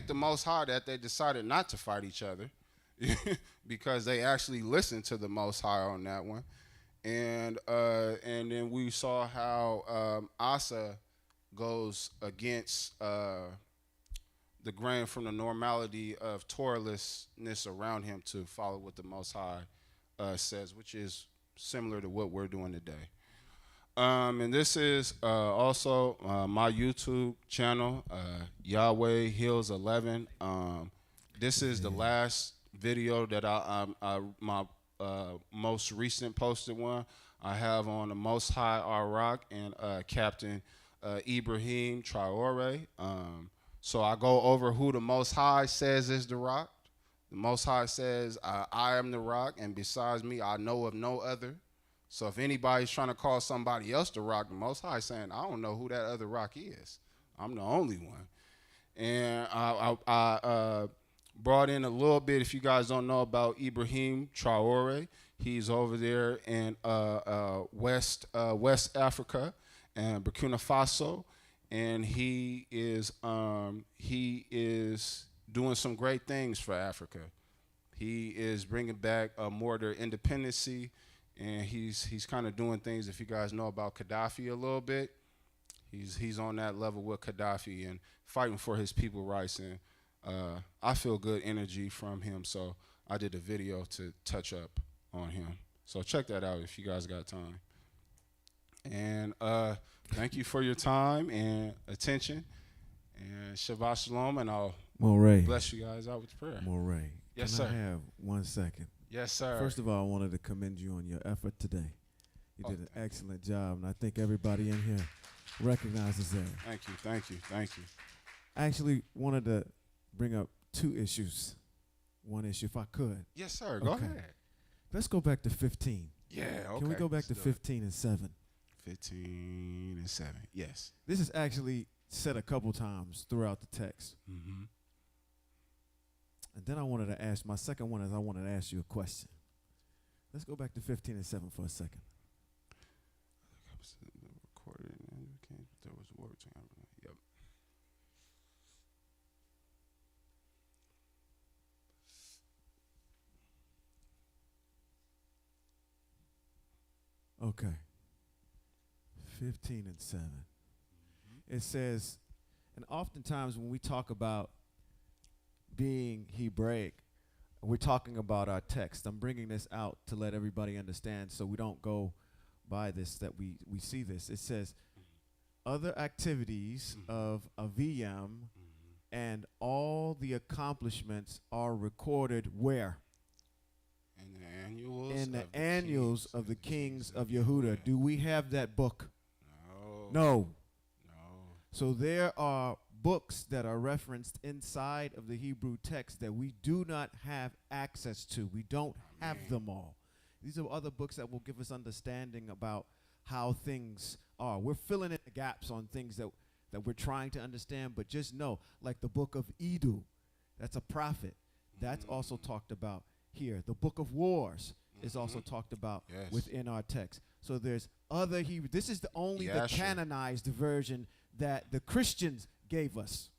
the Most High that they decided not to fight each other because they actually listened to the Most High on that one. And then we saw how Asa goes against the grain from the normality of Torahlessness around him to follow what the Most High says, which is similar to what we're doing today. And this is also my YouTube channel, Yahweh Heals 11. This is the last video that my most recent posted one. I have on the Most High Arak and Captain Ibrahim Traore. So I go over who the Most High says is the rock. The Most High says, I am the rock, and besides me, I know of no other. So if anybody's trying to call somebody else the rock, the Most High is saying, I don't know who that other rock is. I'm the only one. And I brought in a little bit, if you guys don't know about Ibrahim Traore. He's over there in West Africa and Burkina Faso. And he is doing some great things for Africa. He is bringing back more their independency. And he's kind of doing things, if you guys know about Gaddafi a little bit, he's on that level with Gaddafi and fighting for his people rights. And I feel good energy from him, so I did a video to touch up on him. So check that out if you guys got time. And thank you for your time and attention. And Shabbat Shalom, and I'll bless you guys out with prayer. Moray, yes, can sir. I have 1 second? Yes, sir. First of all, I wanted to commend you on your effort today. You did an excellent job, and I think everybody in here recognizes that. Thank you. I actually wanted to bring up 2 issues. One issue, if I could. Yes, sir. Go ahead. Let's go back to 15. Yeah, okay. Can we go back to 15 and 7? 15 and 7, yes. This is actually said a couple times throughout the text. Mm-hmm. And then I wanted to ask, my second one is I wanted to ask you a question. Let's go back to 15 and 7 for a second. There was words. Yep. Okay. 15 and 7. It says, and oftentimes when we talk about being Hebraic, we're talking about our text. I'm bringing this out to let everybody understand so we don't go by this, that we see this. It says, other activities of a VM and all the accomplishments are recorded where? In the annuals of the kings of Yehuda. Do we have that book? No. No. No. So there are books that are referenced inside of the Hebrew text that we do not have access to. We don't have them all. These are other books that will give us understanding about how things are. We're filling in the gaps on things that we're trying to understand, but just know, like the book of Edu, that's a prophet. That's also talked about here. The book of Wars is also talked about within our text. So there's other Hebrew. This is the only the canonized version that the Christians gave us,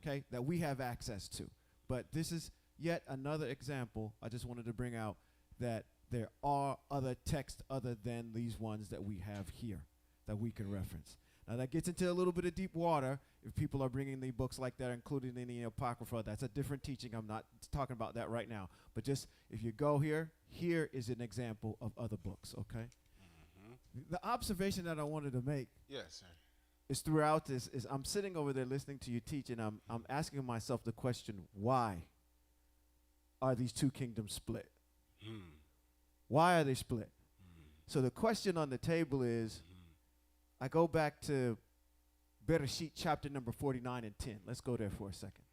okay, that we have access to. But this is yet another example I just wanted to bring out, that there are other texts other than these ones that we have here that we can reference. Now that gets into a little bit of deep water if people are bringing the books like that, including in the Apocrypha. That's a different teaching. I'm not talking about that right now. But just if you go here is an example of other books, okay? The observation that I wanted to make is throughout this is I'm sitting over there listening to you teach, and I'm asking myself the question, why are these two kingdoms split? Why are they split? So the question on the table is, I go back to Bereshit chapter number 49 and 10. Let's go there for a second.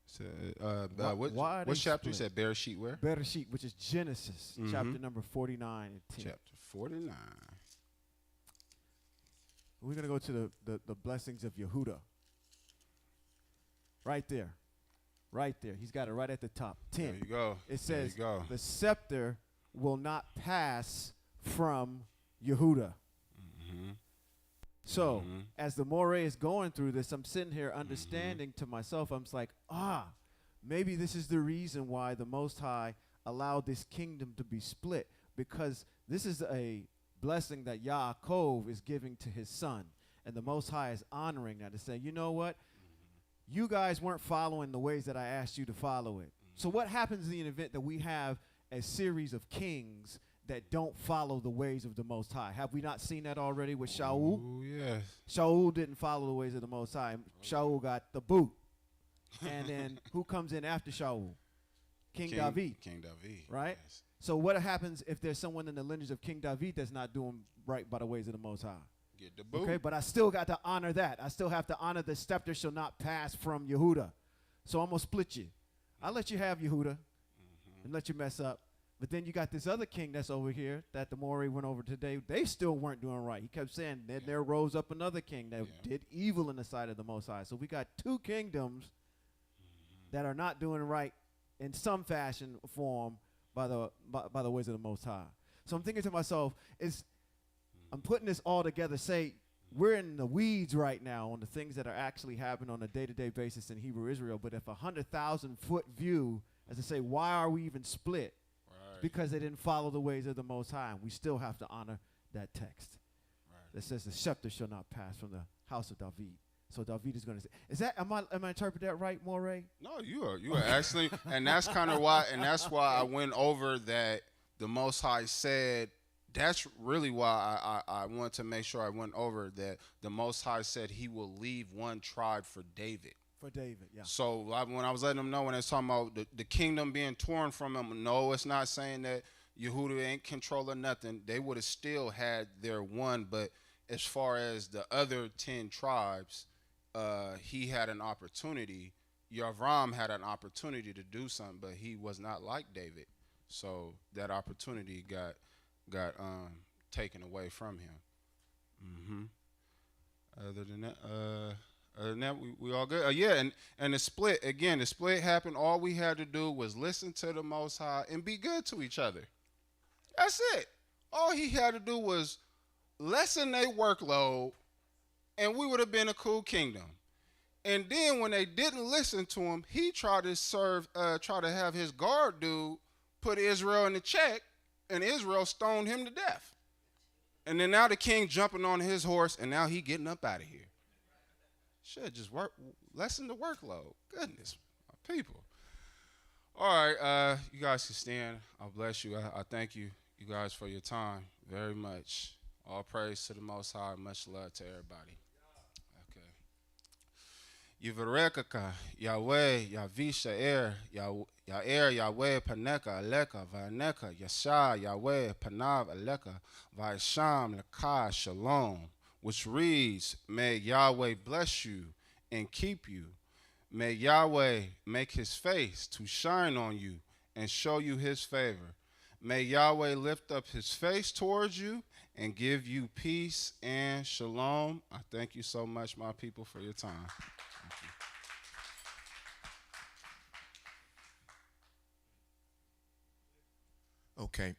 So, what chapter you said? Bereshit where? Bereshit, which is Genesis, chapter number 49 and 10. Chapter 49. We're going to go to the blessings of Yehuda. Right there. Right there. He's got it right at the top. 10. There you go. It says, the scepter will not pass from Yehuda. So, as the Moray is going through this, I'm sitting here understanding to myself, I'm just like, maybe this is the reason why the Most High allowed this kingdom to be split, because this is a blessing that Yaakov is giving to his son, and the Most High is honoring that to say, you know what? You guys weren't following the ways that I asked you to follow it. So what happens in the event that we have a series of kings that don't follow the ways of the Most High? Have we not seen that already with Shaul? Oh, yes. Shaul didn't follow the ways of the Most High. Shaul got the boot. And then who comes in after Shaul? King David. King David. Right? Yes. So what happens if there's someone in the lineage of King David that's not doing right by the ways of the Most High? Get the boot. Okay, but I still got to honor that. I still have to honor the scepter shall not pass from Yehuda. So I'm going to split you. I'll let you have Yehuda and let you mess up. But then you got this other king that's over here that the Moray went over today. They still weren't doing right. He kept saying, then there rose up another king that did evil in the sight of the Most High. So we got two kingdoms that are not doing right in some fashion or form by the ways of the Most High. So I'm thinking to myself, I'm putting this all together, say, we're in the weeds right now on the things that are actually happening on a day-to-day basis in Hebrew Israel. But if 100,000-foot view, as I say, why are we even split? Because they didn't follow the ways of the Most High. And we still have to honor that text that says the scepter shall not pass from the house of David. So David is going to say, am I interpreting that right, Moray? No, you are actually, and that's kind of why, and that's why I went over that the Most High said. That's really why I want to make sure I went over that the Most High said he will leave one tribe for David. For David, yeah. So when I was letting them know, when they was talking about the kingdom being torn from him, no, it's not saying that Yehuda ain't controlling nothing. They would have still had their one, but as far as the other 10 tribes, he had an opportunity. Yavram had an opportunity to do something, but he was not like David. So that opportunity got taken away from him. Other than that, we all good. And the split happened. All we had to do was listen to the Most High and be good to each other. That's it. All he had to do was lessen their workload, and we would have been a cool kingdom. And then when they didn't listen to him, he tried to have his guard dude put Israel in the check, and Israel stoned him to death. And then now the king jumping on his horse, and now he getting up out of here. Should just lessen the workload. Goodness, my people. All right, you guys can stand. I bless you. I thank you guys for your time very much. All praise to the Most High. Much love to everybody. Okay. Yivarekaka, Yahweh, Yavisha Yair, Yahweh, Paneka, Aleka, Vaneka, Yasha, Yahweh, Panav, Aleka, Vaisham, Lekah, Shalom, which reads, may Yahweh bless you and keep you. May Yahweh make his face to shine on you and show you his favor. May Yahweh lift up his face towards you and give you peace and shalom. I thank you so much, my people, for your time. Okay.